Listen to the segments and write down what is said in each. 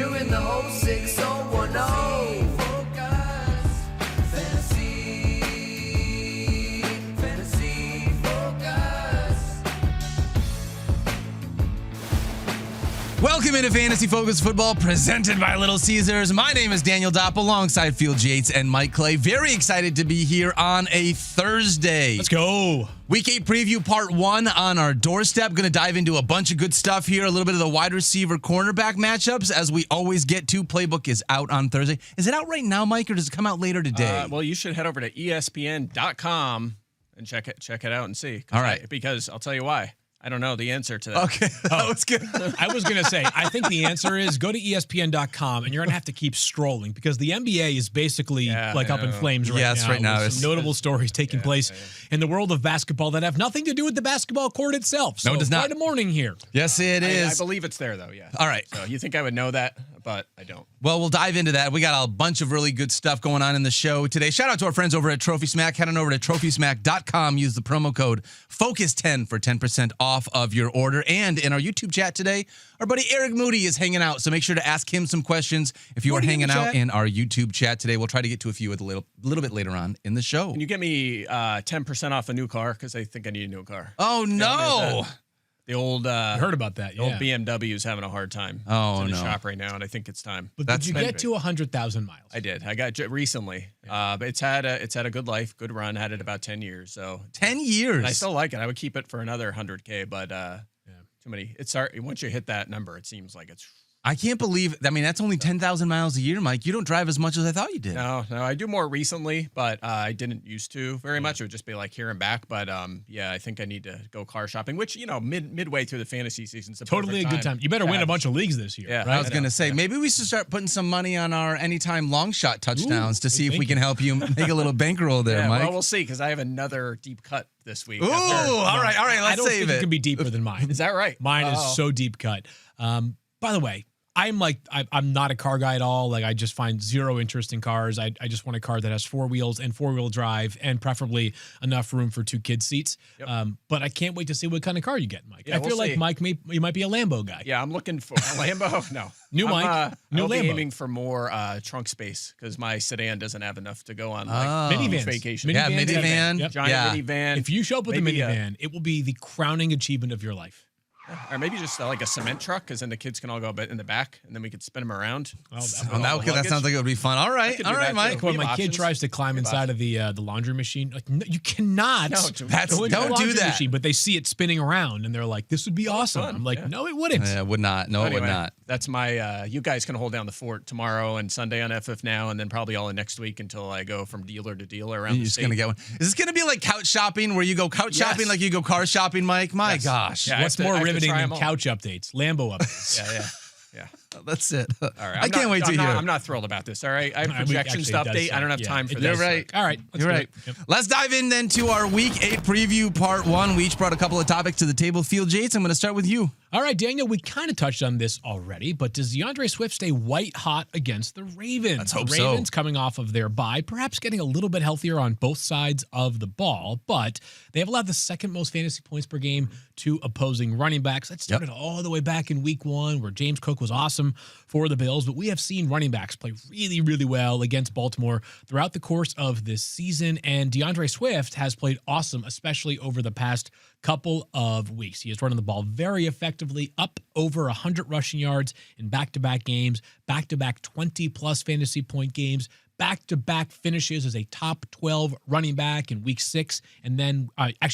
during the 06-010. Focus, fantasy focus. Welcome into Fantasy Focus Football, presented by Little Caesars. My name is Daniel Dopp, alongside Field Yates and Mike Clay. Very excited to be here on a Thursday. Let's go. Week 8 preview part 1 on our doorstep. Going to dive into a bunch of good stuff here. A little bit of the wide receiver cornerback matchups, as we always get to. Playbook is out on Thursday. Is it out right now, Mike, or does it come out later today? Well, you should head over to ESPN.com and check it out and see. All right. Because I'll tell you why. I don't know the answer to that. Okay, that was good. I was going to say, I think the answer is go to ESPN.com, and you're going to have to keep scrolling because the NBA is basically up in flames right now. Yes, right now. With some notable stories taking place in the world of basketball that have nothing to do with the basketball court itself. So No, it does not. Friday morning here. Yes, it is. I believe it's there, though, yeah. All right. So you think I would know that, but I don't. Well, we'll dive into that. We got a bunch of really good stuff going on in the show today. Shout out to our friends over at Trophy Smack. Head on over to TrophySmack.com. Use the promo code FOCUS10 for 10% off of your order. And in our YouTube chat today, our buddy Eric Moody is hanging out. So make sure to ask him some questions if you are hanging out in our YouTube chat today. We'll try to get to a few a little bit later on in the show. Can you get me 10% off a new car? Because I think I need a new car. Oh, no. The old I heard about that. old BMW is having a hard time. Oh, it's in the no. shop right now, and I think it's time. But did you get to 100,000 miles? I did. I got recently. But it's had a good life, good run. Had it about 10 years. So 10 years. And I still like it. I would keep it for another 100K, but too many. It's once you hit that number, it seems like it's. I can't believe. I mean, that's only 10,000 miles a year, Mike. You don't drive as much as I thought you did. No, I do more recently, but I didn't used to very much. It would just be like here and back. But I think I need to go car shopping, which midway through the fantasy season's Totally a good time. You better win a bunch of leagues this year. Yeah, right? I was going to say, maybe we should start putting some money on our anytime long shot touchdowns to see if we can help you make a little bankroll there, Mike. Well, we'll see, because I have another deep cut this week. Ooh, all right, I let's don't save think it. it can be deeper than mine. Is that right? Mine is so deep cut. By the way, I'm not a car guy at all. Like, I just find zero interest in cars. I just want a car that has 4 wheels and 4-wheel drive and preferably enough room for 2 kids' seats. Yep. But I can't wait to see what kind of car you get, Mike. Yeah, I feel we'll like, see. Mike, you might be a Lambo guy. Yeah, I'm looking for a Lambo. No. New Mike, new I'll be Lambo. aiming for more trunk space, because my sedan doesn't have enough to go on Minivans. vacation. Yeah, Minivans, minivan. Yep. Giant minivan. If you show up with a Maybe, minivan, it will be the crowning achievement of your life. Or maybe just like a cement truck, because then the kids can all go a bit in the back, and then we could spin them around. Oh, that sounds like it would be fun. All right, could do that, Mike. too. When We my have kid options. tries to climb inside of the laundry machine, like, no, you cannot. No, go into don't the laundry do that. Machine, but they see it spinning around, and they're like, "This would be awesome." fun, I'm like, yeah. "No, it wouldn't." Yeah, would not. No, it would Anyway, not. That's my. You guys can hold down the fort tomorrow and Sunday on FF Now, and then probably all of next week until I go from dealer to dealer around You're the just state. going to get one. Is this going to be like couch shopping, where you go couch shopping like you go car shopping, Mike? My Yes. gosh. Yeah, I What's have to- more I have to riveting try than 'em all. couch updates? Lambo updates. Yeah. That's it. All right. I can't wait to hear it. I'm not thrilled about this. All right. I have All right, projections to actually, it does update. I don't have suck. time Yeah, for it this. does You're right. All right, let's You're do right. it. Yep. Let's dive in then to our Week 8 preview part 1. We each brought a couple of topics to the table. Field Yates, I'm going to start with you. All right, Daniel, we kind of touched on this already, but does DeAndre Swift stay white hot against the Ravens? Let's hope the so. Ravens coming off of their bye, perhaps getting a little bit healthier on both sides of the ball, but they have allowed the second most fantasy points per game to opposing running backs. That started all the way back in week 1, where James Cook was awesome for the Bills, but we have seen running backs play really, really well against Baltimore throughout the course of this season, and DeAndre Swift has played awesome, especially over the past couple of weeks. He is running the ball very effectively, up over 100 rushing yards in back-to-back games, back-to-back 20-plus fantasy point games, back-to-back finishes as a top 12 running back in week 6, and then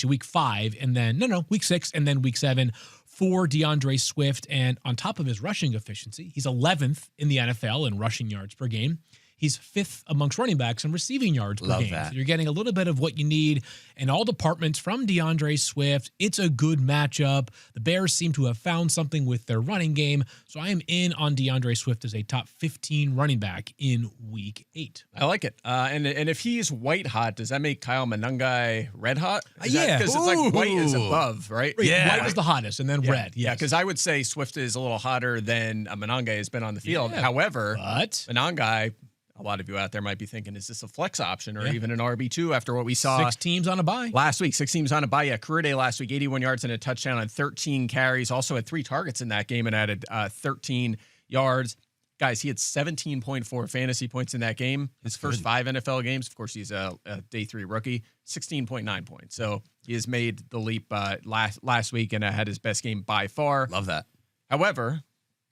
week 5, and then week 6, and then week 7 for DeAndre Swift. And on top of his rushing efficiency, he's 11th in the NFL in rushing yards per game. He's 5th amongst running backs in receiving yards per game. that. So you're getting a little bit of what you need in all departments from DeAndre Swift. It's a good matchup. The Bears seem to have found something with their running game. So I am in on DeAndre Swift as a top 15 running back in week 8. I like it. And if he's white hot, does that make Kyle Monangai red hot? Yeah. Because it's like white is Ooh. above, right? White is the hottest, and then red. Yeah, Yes. because I would say Swift is a little hotter than Monangai has been on the field. Yeah. However, But Monangai, a lot of you out there might be thinking, is this a flex option or even an RB2 after what we saw 6 teams on a bye. last week? 6 teams on a bye. Yeah, career day last week, 81 yards and a touchdown on 13 carries. Also had 3 targets in that game and added 13 yards. Guys, he had 17.4 fantasy points in that game. His first 5 NFL games, of course, he's a day 3 rookie, 16.9 points. So he has made the leap last week and had his best game by far. Love that. However,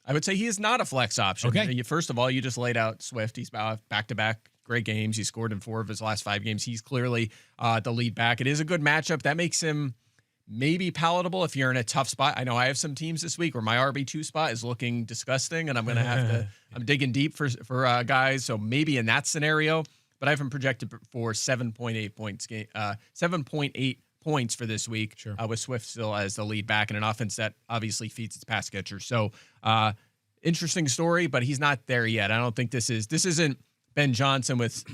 I would say he is not a flex option. Okay. First of all, you just laid out Swift. He's back-to-back great games. He scored in 4 of his last 5 games. He's clearly the lead back. It is a good matchup. That makes him maybe palatable if you're in a tough spot. I know I have some teams this week where my RB2 spot is looking disgusting, and I'm going to have to I'm digging deep for guys. So maybe in that scenario, but I have him projected for 7.8 points 7.8 points for this week. Sure. With Swift still as the lead back in an offense that obviously feeds its pass catcher. So interesting story, but he's not there yet. I don't think this isn't Ben Johnson with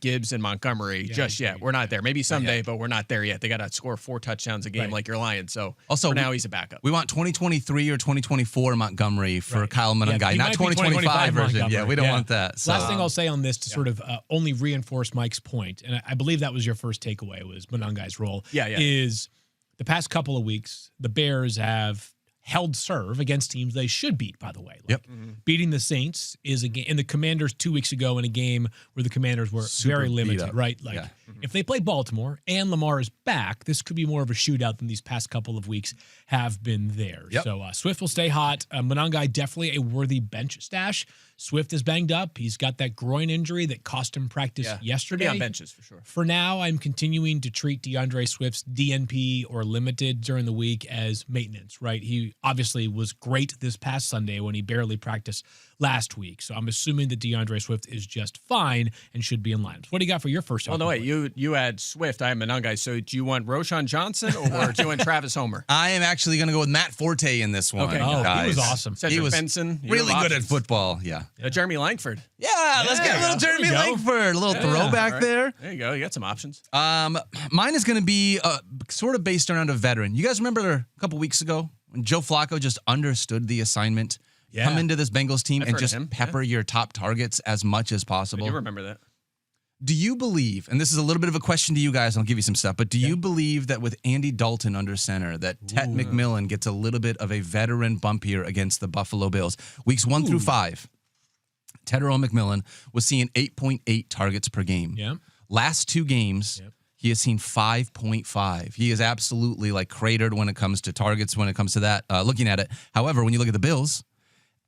Gibbs and Montgomery just yet. We're not there. Maybe someday, but we're not there yet. They got to score 4 touchdowns a game like your Lions. So also, for now, he's a backup. We want 2023 or 2024 Montgomery for Kyle Monangai, he not might be 2025 version. Montgomery. Yeah, we don't want that. So. Last thing I'll say on this to sort of only reinforce Mike's point, and I believe that was your first takeaway, was Monangai's role. Is the past couple of weeks, the Bears have held serve against teams they should beat, by the way. Beating the Saints is a game, and the Commanders 2 weeks ago in a game where the Commanders were very limited, right? Like, if they play Baltimore and Lamar is back, this could be more of a shootout than these past couple of weeks have been there. So Swift will stay hot. Monangai, definitely a worthy bench stash. Swift is banged up. He's got that groin injury that cost him practice yesterday. On benches for sure. For now, I'm continuing to treat DeAndre Swift's DNP or limited during the week as maintenance, right? He obviously was great this past Sunday when he barely practiced last week. So I'm assuming that DeAndre Swift is just fine and should be in line. So what do you got for your first? Well, no, wait. You had Swift. I am Monangai. So do you want Roshan Johnson or do you want Travis Homer? I am actually going to go with Matt Forte in this one. Okay. He was awesome. Cedric He was Benson. really good at football. Yeah. Jeremy Langford. Yeah, let's get a little Jeremy Langford, a little throwback there. There you go. You got some options. Mine is going to be sort of based around a veteran. You guys remember a couple weeks ago when Joe Flacco just understood the assignment? Come into this Bengals team and just pepper your top targets as much as possible. I do remember that. Do you believe, and this is a little bit of a question to you guys, I'll give you some stuff, but do you believe that with Andy Dalton under center, that Tet McMillan gets a little bit of a veteran bump here against the Buffalo Bills? Weeks 1 through 5, Tetairoa McMillan was seeing 8.8 targets per game. Last 2 games, he has seen 5.5. He is absolutely like cratered when it comes to targets, when it comes to that, looking at it. However, when you look at the Bills,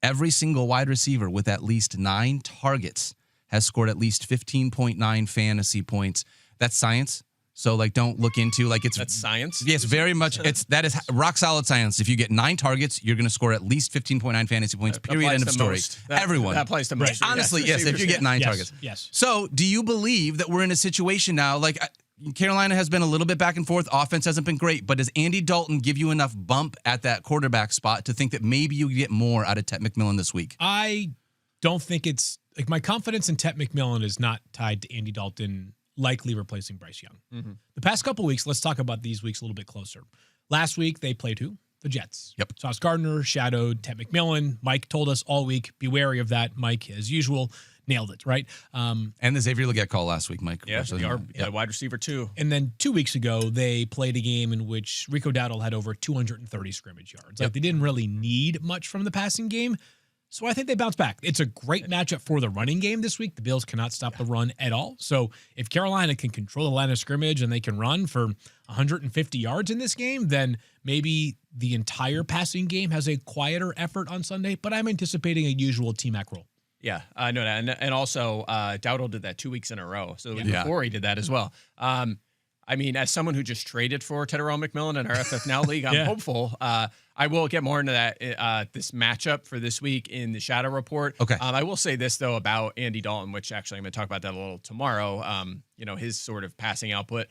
every single wide receiver with at least 9 targets has scored at least 15.9 fantasy points. That's science. So like, don't look into like it's that's science. Yes, very much. That is rock solid science. If you get 9 targets, you're going to score at least 15.9 fantasy points. Period. End of story. Everyone. That applies to most. Honestly, yes. If you get 9 targets. Yes. So, do you believe that we're in a situation now like? Carolina has been a little bit back and forth. Offense hasn't been great, but does Andy Dalton give you enough bump at that quarterback spot to think that maybe you get more out of Tet McMillan this week? I don't think it's like my confidence in Tet McMillan is not tied to Andy Dalton likely replacing Bryce Young. The past couple weeks, let's talk about these weeks a little bit closer. Last week, they played who? The Jets. Sauce Gardner shadowed Tet McMillan. Mike told us all week, be wary of that. Mike, as usual, nailed it, right? And the Xavier Legette call last week, Mike. Yeah, wide receiver too. And then 2 weeks ago, they played a game in which Rico Dowdle had over 230 scrimmage yards. Like they didn't really need much from the passing game. So I think they bounce back. It's a great matchup for the running game this week. The Bills cannot stop the run at all. So if Carolina can control the line of scrimmage and they can run for 150 yards in this game, then maybe the entire passing game has a quieter effort on Sunday. But I'm anticipating a usual T-Mac roll. Yeah, I know that. And also, Dowdle did that 2 weeks in a row. So the week before he did that as well. I mean, as someone who just traded for Tetairoa McMillan in our FF Now League, I'm hopeful. I will get more into that this matchup for this week in the Shadow Report. Okay. I will say this, though, about Andy Dalton, which actually I'm going to talk about that a little tomorrow. His sort of passing output.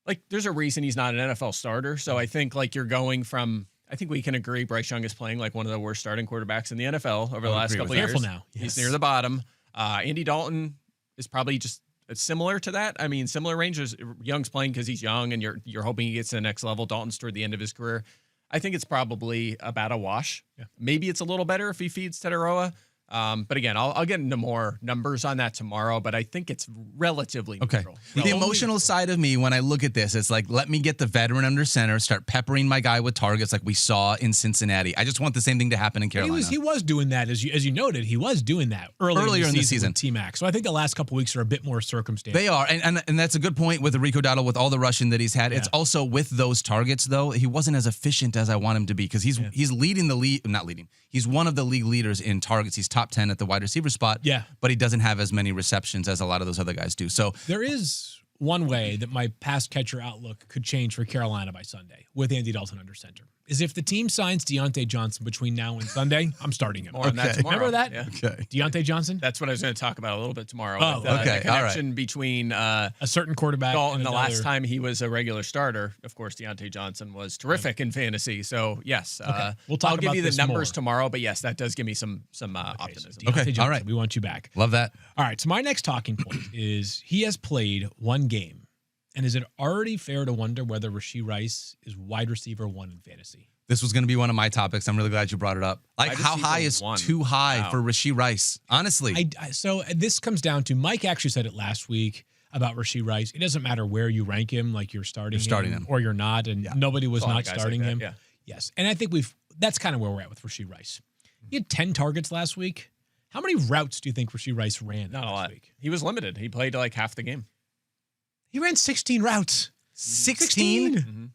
Like, there's a reason he's not an NFL starter. So I think, like, you're going from – I think we can agree Bryce Young is playing like one of the worst starting quarterbacks in the NFL over the last couple of years. Careful now. He's near the bottom. Andy Dalton is probably just similar to that. I mean, similar ranges. Young's playing because he's young, and you're hoping he gets to the next level. Dalton's toward the end of his career. I think it's probably about a wash. Maybe it's a little better if he feeds Tetairoa. But again, I'll get into more numbers on that tomorrow, but I think it's relatively Okay. neutral. The emotional side of me when I look at this, it's like, let me get the veteran under center, start peppering my guy with targets like we saw in Cincinnati. I just want the same thing to happen in Carolina. He was doing that, as you noted, he was doing that earlier in the season with T-Mac. So I think the last couple weeks are a bit more circumstantial. They are, and that's a good point with Rico Dowdle with all the rushing that he's had. It's also with those targets, though, he wasn't as efficient as I want him to be because he's leading the league, not leading. He's one of the league leaders in targets. He's top 10 at the wide receiver spot. Yeah. But he doesn't have as many receptions as a lot of those other guys do. So there is one way that my pass catcher outlook could change for Carolina by Sunday with Andy Dalton under center is if the team signs Deontay Johnson between now and Sunday, I'm starting him. More on that tomorrow. Remember that? Yeah. Okay. Deontay Johnson? That's what I was going to talk about a little bit tomorrow. Oh, with, okay. The connection between a certain quarterback Dalton and the another. last time he was a regular starter. Of course, Deontay Johnson was terrific in fantasy. So, yes, We'll talk I'll give about you the this numbers more. tomorrow. But, yes, that does give me some optimism. So Deontay Johnson, all right. we want you back. love that. All right, so my next talking point is he has played one game, and is it already fair to wonder whether Rashee Rice is wide receiver 1 in fantasy? This was going to be one of my topics. I'm really glad you brought it up. Like, Wide how high receiver is 1? too high Wow. for Rashee Rice? Honestly. So this comes down to Mike actually said it last week about Rashee Rice. It doesn't matter where you rank him, like you're starting him or you're not, and nobody was A lot not of guys starting like him. that, yeah. Yes, and I think that's kind of where we're at with Rashee Rice. He had 10 targets last week. How many routes do you think Rashee Rice ran Not a last lot. week? He was limited. He played like half the game. He ran 16 routes. 16?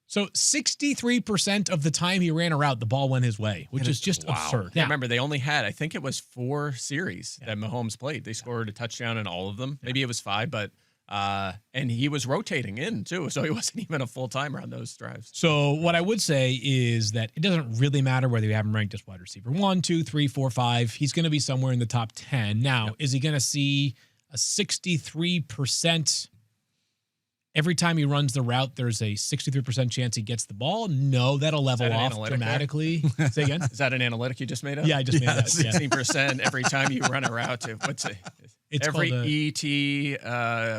So 63% of the time he ran a route, the ball went his way, which is just absurd. Yeah, Now, remember, they only had, I think it was 4 series that Mahomes played. They scored a touchdown in all of them. Maybe it was 5, but and he was rotating in too, so he wasn't even a full timer on those drives. so what I would say is that it doesn't really matter whether you have him ranked as wide receiver 1, 2, 3, 4, 5. He's going to be somewhere in the top 10. Now, is he going to see a 63%? Every time he runs the route, there's a 63% chance he gets the ball. No, that'll level an off analytic dramatically. Say again? Is that an analytic you just made up? Yeah, I just made that. Yeah. 16% every time you run a route. What's it? It's Every called a-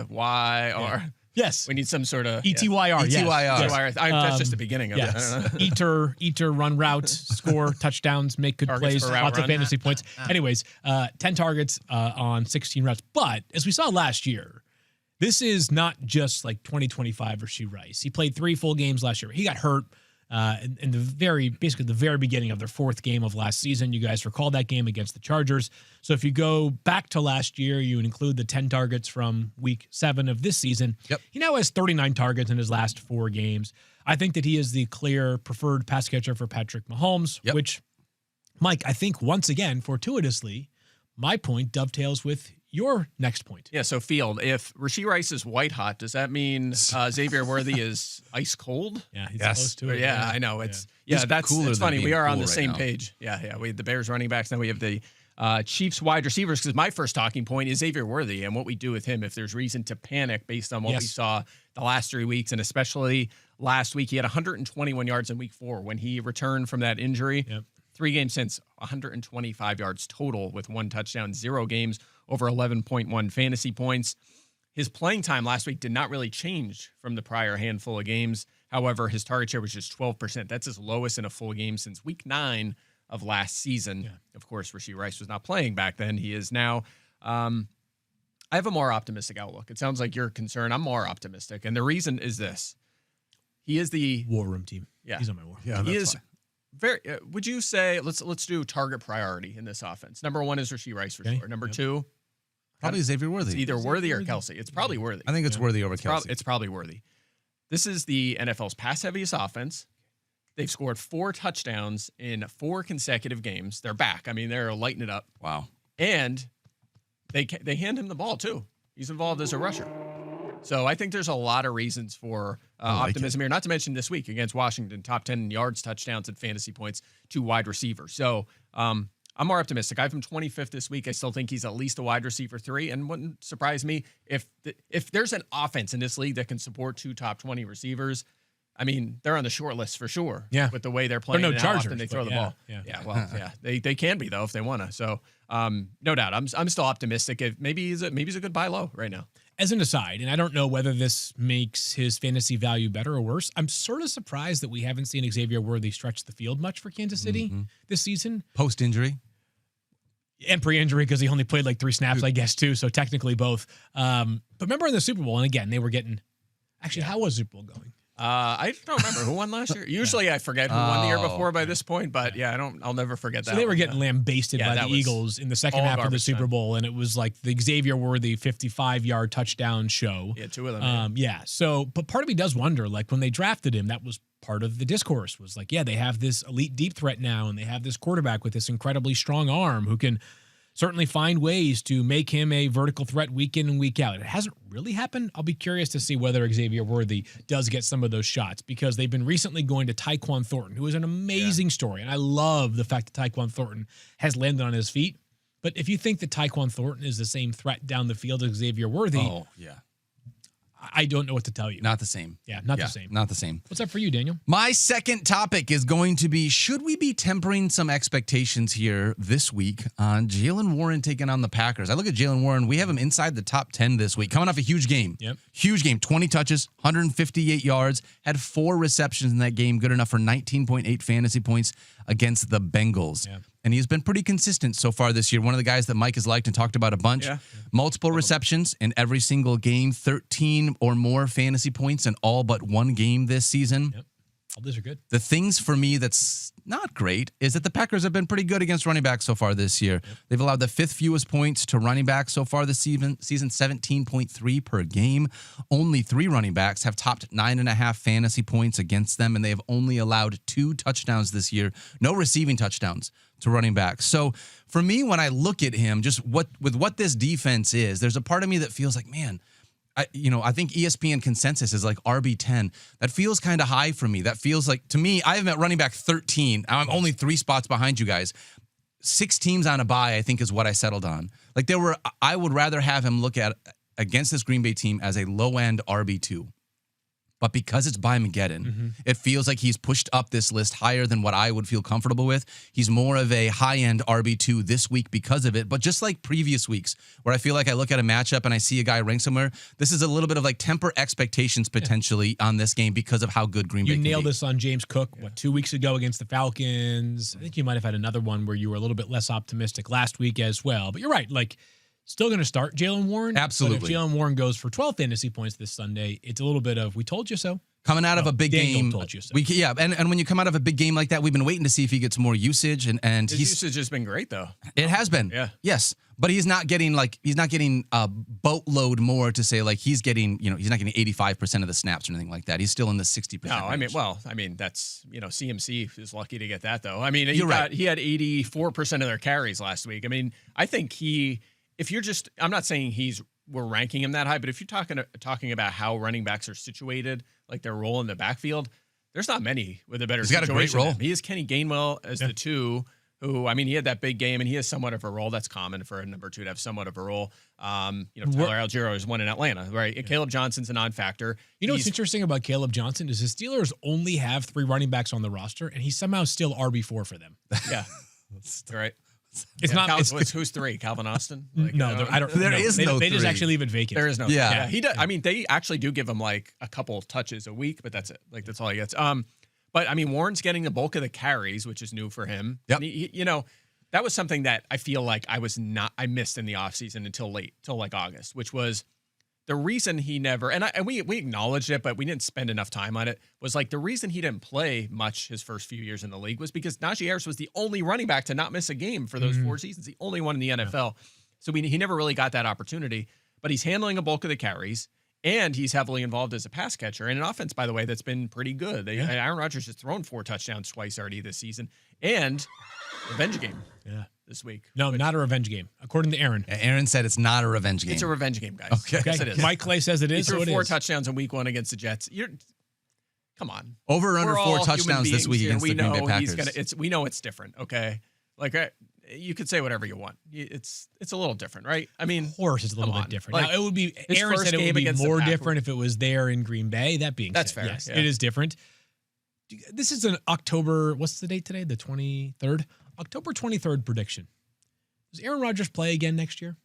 ETYR. Yes. We need some sort of ETYR. Yes. ETYR. That's just the beginning of it. I Yes. don't know. Eater, run route, score touchdowns, make good Targets plays, per route lots of run. fantasy points. Anyways, 10 targets on 16 routes. But as we saw last year, this is not just like 2025 Rashee Rice. He played 3 full games last year. He got hurt in the very beginning of their 4th game of last season. You guys recall that game against the Chargers. So if you go back to last year, you include the 10 targets from week 7 of this season. Yep. He now has 39 targets in his last 4 games. I think that he is the clear preferred pass catcher for Patrick Mahomes, which, Mike, I think once again, fortuitously, my point dovetails with your next point. Yeah, so Field, if Rashee Rice is white hot, does that mean Xavier Worthy is ice cold? Yeah, he's Yes. close to it. Yeah, I know. It's He's that's cooler it's than funny. being We are on cool the right same now. page. Yeah. We have the Bears running backs. Now we have the Chiefs wide receivers. Because my first talking point is Xavier Worthy and what we do with him. If there's reason to panic based on what we saw the last 3 weeks, and especially last week, he had 121 yards in week 4 when he returned from that injury. Yep. 3 games since, 125 yards total with 1 touchdown, 0 games, over 11.1 fantasy points. His playing time last week did not really change from the prior handful of games. However, his target share was just 12%. That's his lowest in a full game since week 9 of last season. Yeah. Of course, Rashee Rice was not playing back then. He is now. I have a more optimistic outlook. It sounds like you're concerned. I'm more optimistic. And the reason is this. He is the War room team. Yeah. He's on my war. Yeah, he that's is fine. very. Would you say let's do target priority in this offense? Number 1 is Rashee Rice for sure. Number 2, Probably Xavier Worthy. it's either Worthy or Kelsey. It's probably Worthy. I think it's Worthy over It's Kelsey. it's probably Worthy. This is the NFL's pass heaviest offense. They've scored 4 touchdowns in 4 consecutive games. They're back. I mean, they're lighting it up. Wow. And they hand him the ball too. He's involved as a rusher. So I think there's a lot of reasons for optimism here. Not to mention this week against Washington, top 10 in yards, touchdowns, and fantasy points to wide receivers. So I'm more optimistic. I have him 25th this week. I still think he's at least a wide receiver 3, and wouldn't surprise me if there's an offense in this league that can support 2 top 20 receivers. I mean, they're on the short list for sure. Yeah. With the way they're playing no and how Chargers, often they throw but the ball. yeah. They can be though if they want to. So no doubt, I'm still optimistic. Maybe he's a good buy low right now. As an aside, and I don't know whether this makes his fantasy value better or worse, I'm sort of surprised that we haven't seen Xavier Worthy stretch the field much for Kansas City this season. Post injury. And pre-injury because he only played like 3 snaps, I guess, too. So technically both. But remember in the Super Bowl, and again, they were getting. Actually, how was Super Bowl going? I don't remember who won last year. Usually, I forget who won the year before by this point, but I'll never forget that. So they were one. getting lambasted by the Eagles in the second half of the Super Bowl, and it was like the Xavier Worthy 55-yard touchdown show. Yeah, 2 of them. So, but part of me does wonder, like when they drafted him, that was part of the discourse. Was like, they have this elite deep threat now, and they have this quarterback with this incredibly strong arm who can certainly find ways to make him a vertical threat week in and week out. It hasn't really happened. I'll be curious to see whether Xavier Worthy does get some of those shots because they've been recently going to Tyquan Thornton, who is an amazing story. And I love the fact that Tyquan Thornton has landed on his feet. But if you think that Tyquan Thornton is the same threat down the field as Xavier Worthy, I don't know what to tell you. Not the same. Yeah, not the same. Not the same. What's up for you, Daniel? My second topic is going to be, should we be tempering some expectations here this week on Jaylen Warren taking on the Packers? I look at Jaylen Warren. We have him inside the top 10 this week, coming off a huge game. Yep. Huge game, 20 touches, 158 yards, had 4 receptions in that game, good enough for 19.8 fantasy points against the Bengals. Yeah. And he's been pretty consistent so far this year. One of the guys that Mike has liked and talked about a bunch. Yeah. Multiple receptions in every single game, 13 or more fantasy points in all but one game this season. Yep. All these are good. The things for me that's not great is that the Packers have been pretty good against running backs so far this year. Yep. They've allowed the 5th fewest points to running backs so far this season 17.3 per game. Only 3 running backs have topped 9.5 fantasy points against them, and they have only allowed 2 touchdowns this year. No receiving touchdowns to running backs. So for me, when I look at him, just what this defense is, there's a part of me that feels like, man, I think ESPN consensus is like RB10. That feels kind of high for me. That feels like, to me, I have him at running back 13. I'm only 3 spots behind you guys. 6 teams on a bye, I think, is what I settled on. Like I would rather have him look at against this Green Bay team as a low-end RB2. But because it's by Mageddon, it feels like he's pushed up this list higher than what I would feel comfortable with. He's more of a high-end RB2 this week because of it. But just like previous weeks, where I feel like I look at a matchup and I see a guy ranked somewhere, this is a little bit of like temper expectations potentially on this game because of how good Green Bay can be. You nailed this on James Cook, 2 weeks ago against the Falcons. I think you might have had another one where you were a little bit less optimistic last week as well. But you're right, like, still going to start Jaylen Warren. Absolutely. But if Jaylen Warren goes for 12 fantasy points this Sunday, it's a little bit of, we told you so. Coming out of a big Daniel game. told you so. And when you come out of a big game like that, we've been waiting to see if he gets more usage. And His usage has been great, though. It has been. Yeah. Yes. But he's not getting a boatload more to say like he's getting, he's not getting 85% of the snaps or anything like that. He's still in the 60%. No, range. That's, CMC is lucky to get that, though. I mean, You're right. He had 84% of their carries last week. I mean, I think I'm not saying we're ranking him that high, but if you're talking about how running backs are situated, like their role in the backfield, there's not many with a better He's got a great situation than role. him. He is Kenny Gainwell as the 2, who, he had that big game, and he has somewhat of a role. That's common for a number 2 to have somewhat of a role. Tyler Algiero is one in Atlanta, right? Caleb Johnson's a non-factor. What's interesting about Caleb Johnson is his Steelers only have 3 running backs on the roster, and he's somehow still RB4 for them. Yeah. Right. It's not. Who's 3? Calvin Austin? I don't. There is no They just 3. actually leave it vacant. There is no. Yeah. He does. They actually do give him like a couple touches a week, but that's it. Like that's all he gets. But Warren's getting the bulk of the carries, which is new for him. Yep. And that was something that I feel like I missed in the offseason till like August, which was the reason he never, and we acknowledged it, but we didn't spend enough time on it, was like the reason he didn't play much his first few years in the league was because Najee Harris was the only running back to not miss a game for those 4 seasons, the only one in the NFL. So he never really got that opportunity, but he's handling a bulk of the carries, and he's heavily involved as a pass catcher in an offense, by the way, that's been pretty good. Aaron Rodgers has thrown 4 touchdowns twice already this season, and revenge game. Yeah. This week. No, not a revenge game, according to Aaron. Aaron said it's not a revenge game. It's a revenge game, guys. Okay. Yes, it is. Mike Clay says it is. He threw so 4 is. touchdowns in week 1 against the Jets. Come on. Over or under We're 4 all touchdowns human this week beings against here. the Green Bay Packers. We know it's different, okay? Like, you could say whatever you want. It's a little different, right? Of course, it's a little bit different. Like, now, it would be. his Aaron first said it would game be against the more Packers. different if it was there in Green Bay. That being That's said, fair, yes, yeah. it is different. This is an October. What's the date today? The 23rd. October 23rd prediction. Does Aaron Rodgers play again next year?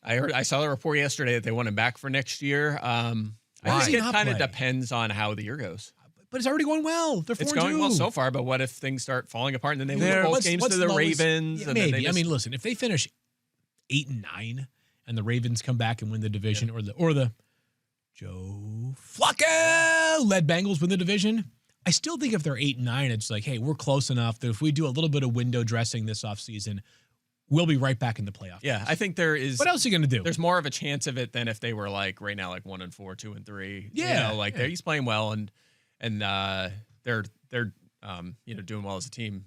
I saw the report yesterday that they want him back for next year. I think it kind of depends on how the year goes. But it's already going well. They're 4-2. It's going well so far, but what if things start falling apart and then they lose both What's- games what's to the lowest- Ravens? Yeah, and then maybe. they I mean, listen, if they finish 8-9 and the Ravens come back and win the division, or the Joe Flacco led Bengals win the division, I still think if they're 8-9, it's like, hey, we're close enough that if we do a little bit of window dressing this offseason, we'll be right back in the playoff. yeah, I think there is. What else are you going to do? There's more of a chance of it than if they were like right now, like 1-4, 2-3. Yeah, like he's playing well and they're doing well as a team.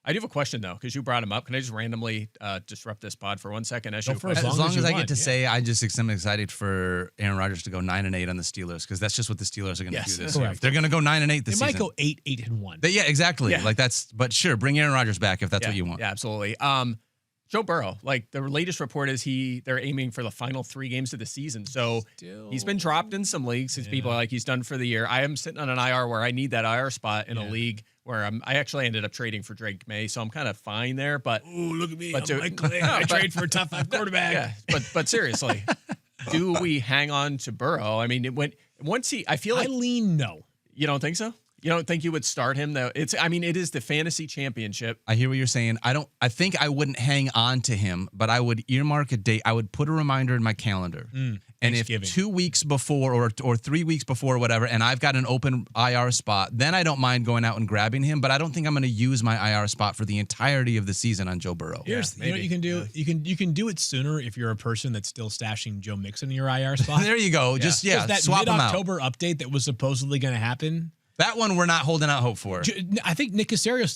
I do have a question though, because you brought him up. Can I just randomly disrupt this pod for 1 second? Go for as As long long as as you I want, get to yeah. say, I'm excited for Aaron Rodgers to go 9-8 on the Steelers, because that's just what the Steelers are going to Yes, do this correct. year. They're going to go 9-8 They this might season. go 8-1. Yeah, exactly. Yeah. Like that's. But sure, bring Aaron Rodgers back if that's what you want. Yeah, absolutely. Joe Burrow, like the latest report is they're aiming for the final 3 games of the season. So he's been dropped in some leagues. His people are like, he's done for the year. I am sitting on an IR where I need that IR spot in a league where I actually ended up trading for Drake May. So I'm kind of fine there, but Oh, look at me. But I'm to- Mike Clay. I trade for a top 5 quarterback. yeah, but seriously, do we hang on to Burrow? I mean, I feel like I lean no. you don't think so? You don't think you would start him though? It is the fantasy championship. I hear what you're saying. I think I wouldn't hang on to him, but I would earmark a date. I would put a reminder in my calendar. And if Thanksgiving. 2 weeks before or 3 weeks before or whatever, and I've got an open IR spot, then I don't mind going out and grabbing him. But I don't think I'm going to use my IR spot for the entirety of the season on Joe Burrow. Here's you know what maybe. you can do. You can do it sooner if you're a person that's still stashing Joe Mixon in your IR spot. There you go. Just Because that swap them out. mid-October update that was supposedly going to happen. That one we're not holding out hope for. I think Nick Casario,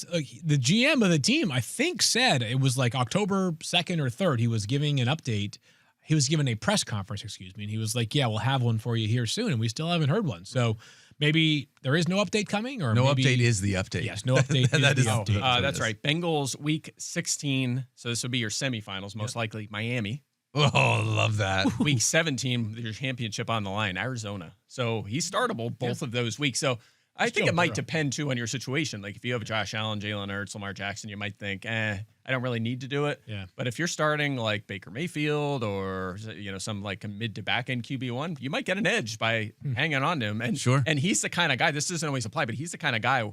the GM of the team, I think said it was like October 2nd or 3rd. He was giving an update. He was given a press conference, and he was like, yeah, we'll have one for you here soon. And we still haven't heard one. So maybe there is no update coming, or No maybe, update is the update. Yes, no update That is is- the update. what it That's is. right. Bengals week 16. So this will be your semifinals, most likely Miami. Oh, love that. Week 17, your championship on the line, Arizona. So he's startable both of those weeks. So I think Joe it might Burrow. depend too on your situation. Like if you have Josh Allen, Jalen Hurts, Lamar Jackson, you might think, I don't really need to do it. Yeah. But if you're starting like Baker Mayfield or some like a mid to back end QB1, you might get an edge by hanging on to him. And Sure. And he's the kind of guy. This doesn't always apply, but he's the kind of guy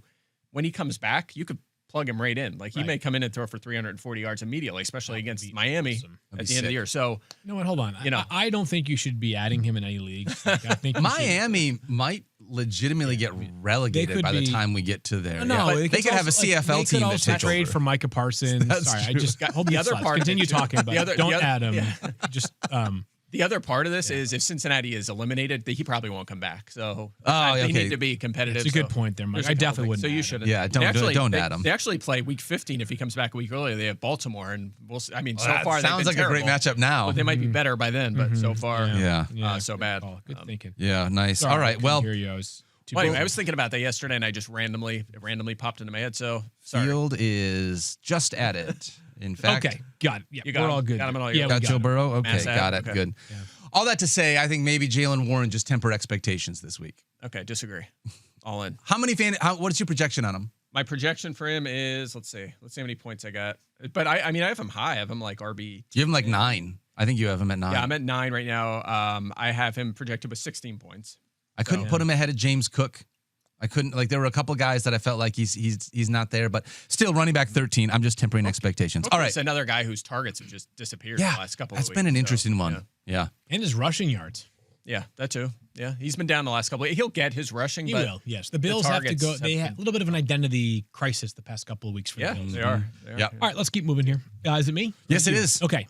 when he comes back, you could plug him right in. Like he Right. may come in and throw for 340 yards immediately, especially against be Miami awesome. at That'd the be end of the sick. year. So You know what? Hold on. You know. I don't think you should be adding him in any leagues. Like, I think you should- Miami might legitimately get relegated could by the be- time we get to there. No, Yeah. they They could have a also, CFL they team could that also takes trade over. for Micah Parsons. That's Sorry, I true. just hold The the other other part of it, Continue too. talking about The it. other- Don't the other- add him. yeah. Just the other part of this is if Cincinnati is eliminated, he probably won't come back. So they okay. need to be competitive. It's a good So point there, Mike. there's a I couple definitely things. wouldn't. So you add him. shouldn't. Yeah, don't add him. They actually play week 15 if he comes back a week earlier. They have Baltimore, and we'll see. I mean, so That far they've sounds been like a great terrible. matchup now. But they might be better by then. But so far, Yeah. so good bad. call. Good thinking. Yeah, nice. Sorry, All right. Well, here you go. Well, anyway, I was thinking about that yesterday, and I just randomly popped into my head. So sorry. Field is just at it. In fact, Okay, got it. Yeah, You got we're him. all good. Got him in all yeah, your- we got Joe him. Burrow. Okay, Mass got it. okay. Good. All that to say, I think maybe Jalen Warren just tempered expectations this week. Okay, disagree. All in. How many what is your projection on him? My projection for him is let's see how many points I got. But I mean I have him high. I have him like RB. You have him like 9. I think you have him at 9. Yeah, I'm at 9 right now. I have him projected with 16 points. I couldn't put him ahead of James Cook. I couldn't there were a couple guys that I felt like he's not there, but still running back 13. I'm just tempering expectations. All right. It's another guy whose targets have just disappeared Yeah, the last couple of that's weeks. been an So, interesting one. Yeah. And his rushing yards. Yeah, that too. Yeah, he's been down the last couple of weeks. He'll get his rushing, He but will. Yes, the Bills have to targets go. have They been- had a little bit of an identity crisis the past couple of weeks for yeah, the Bills. they are. They are. Yeah. All right, let's keep moving here. Is it me? Yes, Or it you? is. Okay.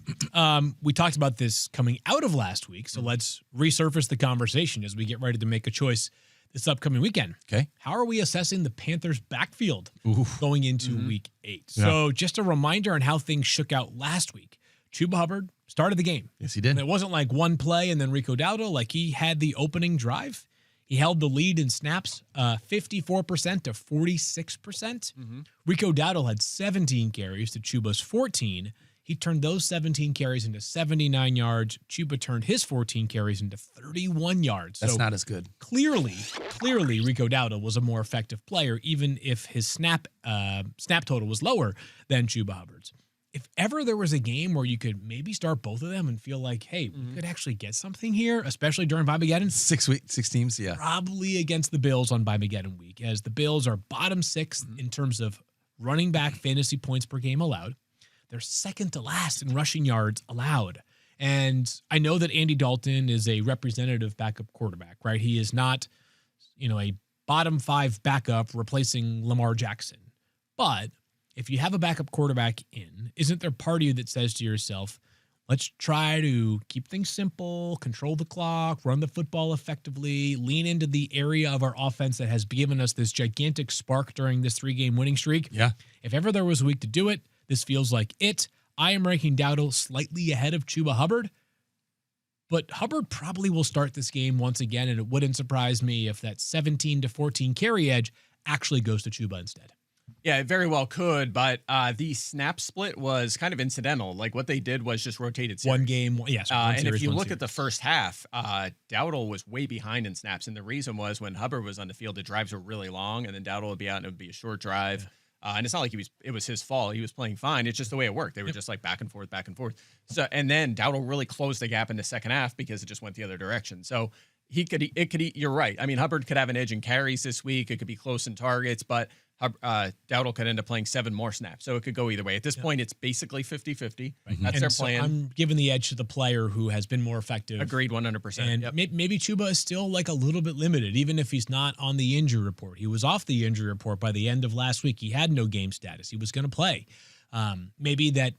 We talked about this coming out of last week, so let's resurface the conversation as we get ready to make a choice this upcoming weekend. Okay. How are we assessing the Panthers' backfield going into Week 8? So just a reminder on how things shook out last week. Chuba Hubbard started the game. Yes, he did. And it wasn't like one play and then Rico Dowdle. Like he had the opening drive. He held the lead in snaps 54% to 46%. Rico Dowdle had 17 carries to Chuba's 14. He turned those 17 carries into 79 yards. Chuba turned his 14 carries into 31 yards. That's So not as good. clearly, Rico Dowdle was a more effective player, even if his snap total was lower than Chuba Hubbard's. if ever there was a game where you could maybe start both of them and feel like, hey, we could actually get something here, especially during Bye-Mageddon, 6 teams, yeah. probably against the Bills on Bye-Mageddon week, as the Bills are bottom 6th in terms of running back fantasy points per game allowed. They're second to last in rushing yards allowed. And I know that Andy Dalton is a representative backup quarterback, right? He is not, a bottom 5 backup replacing Lamar Jackson. But if you have a backup quarterback in, isn't there part of you that says to yourself, let's try to keep things simple, control the clock, run the football effectively, lean into the area of our offense that has given us this gigantic spark during this 3-game winning streak? Yeah. If ever there was a week to do it, this feels like it. I am ranking Dowdle slightly ahead of Chuba Hubbard, but Hubbard probably will start this game once again, and it wouldn't surprise me if that 17-14 carry edge actually goes to Chuba instead. Yeah, it very well could, but the snap split was kind of incidental. Like what they did was just rotated series. One game, yes. And if you look at the first half, Dowdle was way behind in snaps. And the reason was when Hubbard was on the field, the drives were really long, and then Dowdle would be out and it would be a short drive. Yeah. And it's not like it was his fault. He was playing fine. It's just the way it worked. They were just like back and forth. So, and then Dowdle really closed the gap in the second half because it just went the other direction. So you're right. I mean, Hubbard could have an edge in carries this week. It could be close in targets, but Dowdle could end up playing 7 more snaps. So it could go either way. At this point, it's basically 50-50. Right. That's their plan. I'm giving the edge to the player who has been more effective. Agreed 100%. And maybe Chuba is still like a little bit limited, even if he's not on the injury report. He was off the injury report by the end of last week. He had no game status. He was going to play. Maybe that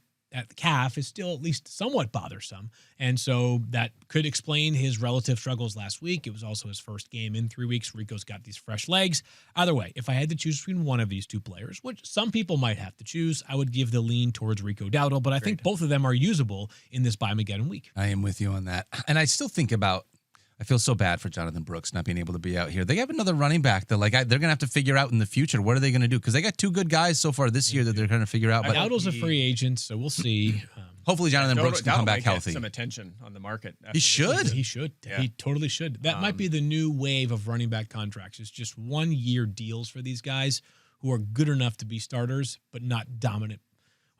calf is still at least somewhat bothersome. And so that could explain his relative struggles last week. It was also his first game in 3 weeks. Rico's got these fresh legs. Either way, if I had to choose between one of these two players, which some people might have to choose, I would give the lean towards Rico Dowdle, but I think both of them are usable in this Bye-Mageddon week. I am with you on that. And I still think I feel so bad for Jonathan Brooks not being able to be out here. They have another running back that they're going to have to figure out in the future. What are they going to do? Because they got 2 good guys so far this year that they're going to figure out. But Dowdle's a free agent, so we'll see. Hopefully Jonathan Brooks can come back healthy. Get some attention on the market. He should. He should. Yeah. He totally should. That might be the new wave of running back contracts. It's just 1-year deals for these guys who are good enough to be starters, but not dominant.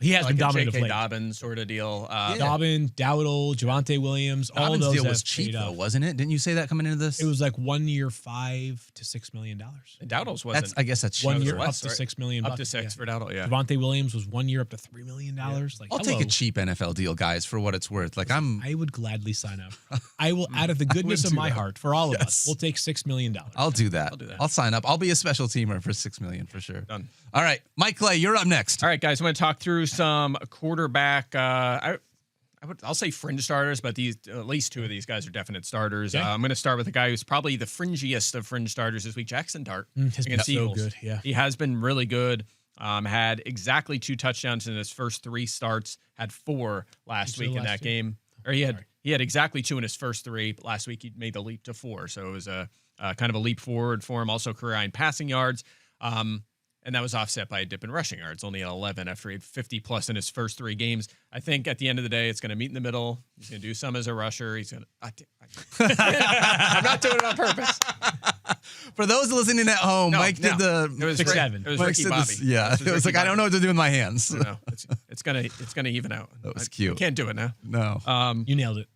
He has been dominant of late. Dobbins sort of deal. Dobbins, Dowdle, Javonte Williams, all Dobbins' those deal was cheap, though, wasn't it? Didn't you say that coming into this? It was like 1 year, $5 to $6 million. And Dowdle's wasn't. I guess that's 1 year less, up to $6 million. Up to 6 for Dowdle, yeah. Javonte Williams was 1 year up to $3 million. Like, I'll take a cheap NFL deal, guys, for what it's worth. Like I would gladly sign up. I will, out of the goodness of my heart, for all of us, we'll take $6 million. I'll do that. I'll sign up. I'll be a special teamer for $6 million for sure. Done. All right, Mike Clay, you're up next. All right, guys, I'm going to talk through some quarterback. I'll say fringe starters, but at least 2 of these guys are definite starters. Okay. I'm going to start with a guy who's probably the fringiest of fringe starters this week, Jackson Dart. Has been so good. Yeah, he has been really good. Had exactly 2 touchdowns in his first 3 starts. Had 4 last week in that game. Or he had exactly 2 in his first 3. But last week he made the leap to 4, so it was a kind of a leap forward for him. Also career high in passing yards. And that was offset by a dip in rushing yards, only at 11 after he had 50+ in his first 3 games. I think at the end of the day, it's going to meet in the middle. He's going to do some as a rusher. He's going to... I'm not doing it on purpose. For those listening at home, Mike did the... It was 6-7. It was Ricky Bobby. It was like, I don't know what to do with my hands. No, it's gonna even out. That was cute. Can't do it now. No. You nailed it.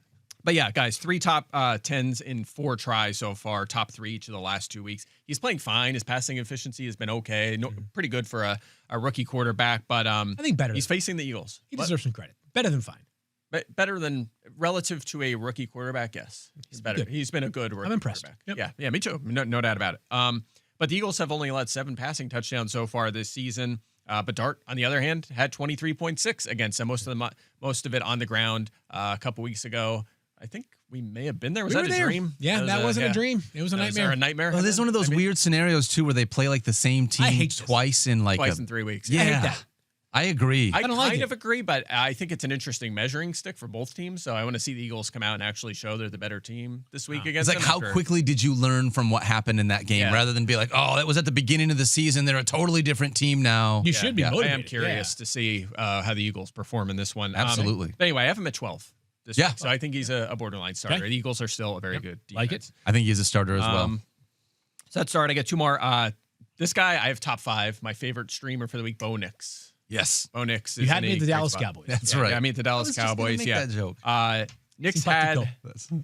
But yeah, guys, 3 top 10s in 4 tries so far, top 3 each of the last 2 weeks. He's playing fine. His passing efficiency has been okay, pretty good for a rookie quarterback. But I think better. He's facing the Eagles. He deserves some credit. Better than fine. But better than relative to a rookie quarterback. Yes, he's better. Good. He's been a good rookie. I'm impressed. Quarterback. Yeah, me too. No doubt about it. But the Eagles have only allowed 7 passing touchdowns so far this season. But Dart, on the other hand, had 23.6 against them. Most of it on the ground a couple weeks ago. I think we may have been there. Was that a dream? Yeah, that wasn't a dream. It was a nightmare. A nightmare? Well, this is one of those weird scenarios, too, where they play like the same team twice in 3 weeks. Yeah. I hate that. I agree. I don't like kind it. of agree, but I think it's an interesting measuring stick for both teams. So I want to see the Eagles come out and actually show they're the better team this week against It's like, them. how quickly did you learn from what happened in that game rather than be like, oh, that was at the beginning of the season. They're a totally different team now. You should be motivated. I am curious to see how the Eagles perform in this one. Absolutely. But anyway, I have him at 12 this week. So I think he's a borderline starter. Okay. The Eagles are still a very good defense. Like it. I think he's a starter as well. So that's start. I got 2 more. This guy, I have top 5. My favorite streamer for the week, Bo Nix. Yes. Bo Nix is You had in me a at the great Dallas spot. Cowboys. That's Yeah, right. yeah, I mean, the Dallas I was just gonna Cowboys. make Yeah. that joke.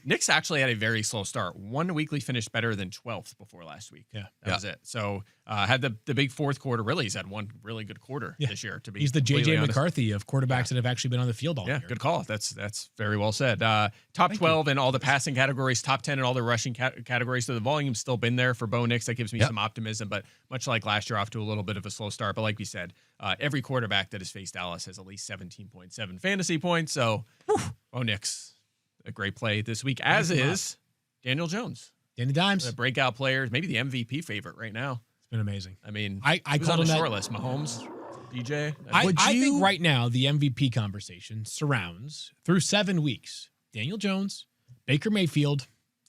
Knicks actually had a very slow start. One weekly finished better than 12th before last week. Yeah. That was it. So had the big fourth quarter. Really, he's had one really good quarter this year. To be He's the completely JJ honest. McCarthy of quarterbacks that have actually been on the field all Yeah, year. good call. That's very well said. Top 12 in all the passing categories, top 10 in all the rushing categories. So the volume's still been there for Bo Nix. That gives me some optimism. But much like last year, off to a little bit of a slow start. But like we said, every quarterback that has faced Dallas has at least 17.7 fantasy points. So Bo Nix, a great play this week, as is Daniel Jones. Danny Dimes. The breakout players, maybe the MVP favorite right now. It's been amazing. I mean, I who's called on the him that- short list? Mahomes, DJ. I think right now the MVP conversation surrounds, through 7 weeks, Daniel Jones, Baker Mayfield,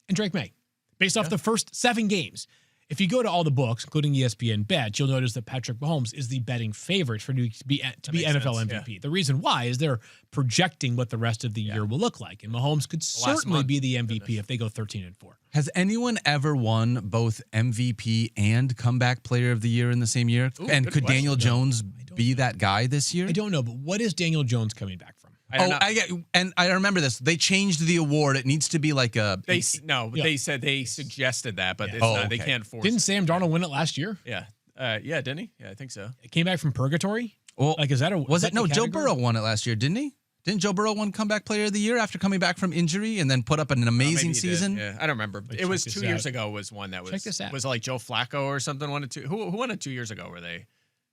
and Drake May, based off the first 7 games. If you go to all the books, including ESPN bets, you'll notice that Patrick Mahomes is the betting favorite to be NFL sense, MVP. The reason why is they're projecting what the rest of the year will look like, and Mahomes could certainly month. be the MVP if they go 13-4. Has anyone ever won both MVP and comeback player of the year in the same year? And good could question. Daniel Jones be that guy this year? I don't know, but what is Daniel Jones coming back from? I get, and I remember this. They changed the award. It needs to be like a. They said they suggested that, but it's Oh, not, they okay. can't force. Didn't it. Sam Darnold win it last year? Yeah, yeah, didn't he? Yeah, I think so. It came back from purgatory? Well, Like, is that a was is it? that No, the Joe category? Burrow won it last year, didn't he? Didn't Joe Burrow win comeback player of the year after coming back from injury and then put up an Maybe amazing he did. season? Yeah, I don't remember. Wait, It was check 2 this years out. ago. Was one that was Check this out. was it like Joe Flacco or something. Won it who won it 2 years ago? Where they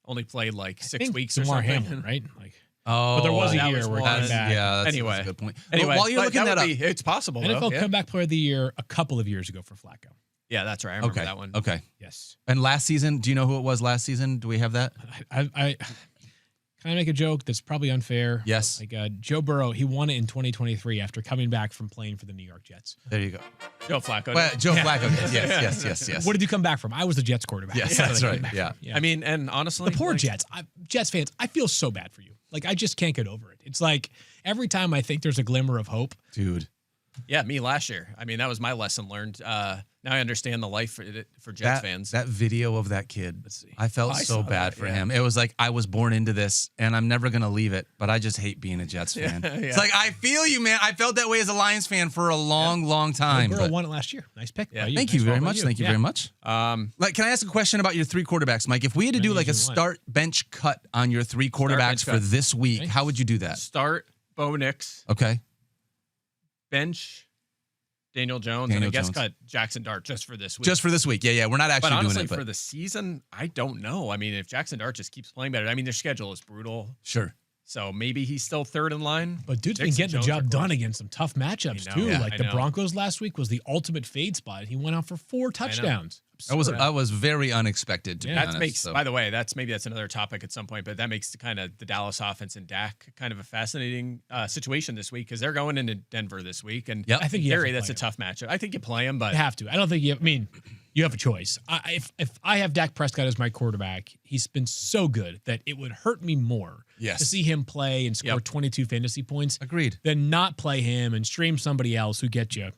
only played like 6 weeks or Damar something. Hamlin, right? Like, Oh, but there was a that year was where one. he came back. Yeah, that's Anyway. a good point. Anyway, Well, while you're but looking that up, would be, it's possible. though. NFL Yeah. comeback player of the year a couple of years ago for Flacco. Yeah, that's right. I remember okay, that one. okay. Yes. And last season, do you know who it was last season? Do we have that? I can I make a joke that's probably unfair? Yes. Like Joe Burrow, he won it in 2023 after coming back from playing for the New York Jets. There you go. Joe Flacco. Well, Joe Flacco. Yes. What did you come back from? I was the Jets quarterback. Yes, That's that's what I right. came back Yeah. from. I mean, and honestly, The poor like, Jets. Jets fans, I feel so bad for you. Like, I just can't get over it. It's like every time I think there's a glimmer of hope, Dude. Yeah, me last year. I mean, that was my lesson learned. Now I understand the life for Jets fans. That video of that kid, I felt I so saw bad that, for yeah. him. It was like, I was born into this and I'm never going to leave it, but I just hate being a Jets fan. It's like, I feel you, man. I felt that way as a Lions fan for a long time. Burrow but- won it last year. Nice pick. Yeah. by Thank you Nice very call by much. Thank you Yeah. very much. Like, can I ask a question about your 3 quarterbacks, Mike? If we had to do like a Amazing what? start bench cut on your 3 quarterbacks bench for cut. this week, Okay. how would you do that? Start Bo Nix, Okay. bench Daniel Jones, Daniel and I guess Jones. cut Jackson Dart just for this week. Just for this week. Yeah. We're not actually but honestly, doing it, but for the season, I don't know. I mean, if Jackson Dart just keeps playing better, I mean, their schedule is brutal. sure. So maybe he's still third in line. But dude's been Nix and getting the Jones are job done close. against some tough matchups, I know, too. yeah, Like I the know. Broncos last week was the ultimate fade spot. He went out for 4 touchdowns. That was very unexpected to be That honest. makes, so. by the way, that's another topic at some point, but that makes kind of the Dallas offense and Dak kind of a fascinating situation this week because they're going into Denver this week, and Yep. I think you have Gary, to that's play a him. tough matchup. I think you play him, but You have to. I don't think you have, I mean, you have a choice. If I have Dak Prescott as my quarterback, he's been so good that it would hurt me more Yes. to see him play and score Yep. 22 fantasy points Agreed. than not play him and stream somebody else who gets you,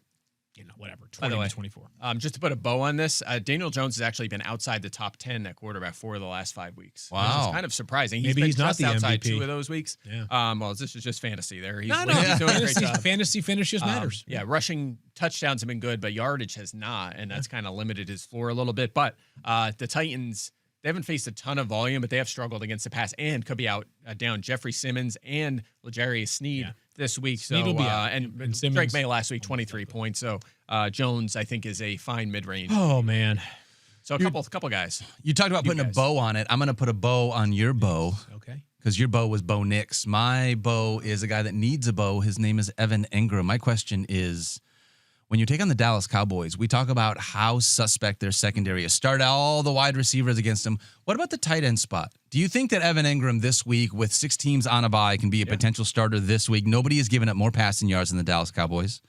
whatever, By 20 the way, to 24. just to put a bow on this, Daniel Jones has actually been outside the top 10 at quarterback for the last 5 weeks. Which Wow. is kind of surprising. Maybe been he's not just the outside MVP. 2 of those weeks. Yeah. Well, this is just fantasy there. He's, No, he's doing a great job. fantasy finishes matters. Yeah, rushing touchdowns have been good, but yardage has not, and that's kind of limited his floor a little bit. But the Titans, they haven't faced a ton of volume, but they have struggled against the pass and could be out down Jeffrey Simmons and L'Jarius Sneed this week. Sneed So will be out. and And Simmons- Drake May last week 23 points. So Jones, I think, is a fine mid range. Oh, man. So a couple guys. You talked about putting a guys. bow on it. I'm going to put a bow on your bow Okay. because your bow was Bo Nix. My bow is a guy that needs a bow. His name is Evan Engram. My question is, when you take on the Dallas Cowboys, we talk about how suspect their secondary is. Start all the wide receivers against them. What about the tight end spot? Do you think that Evan Engram this week with 6 teams on a bye can be a potential starter this week? Nobody has given up more passing yards than the Dallas Cowboys.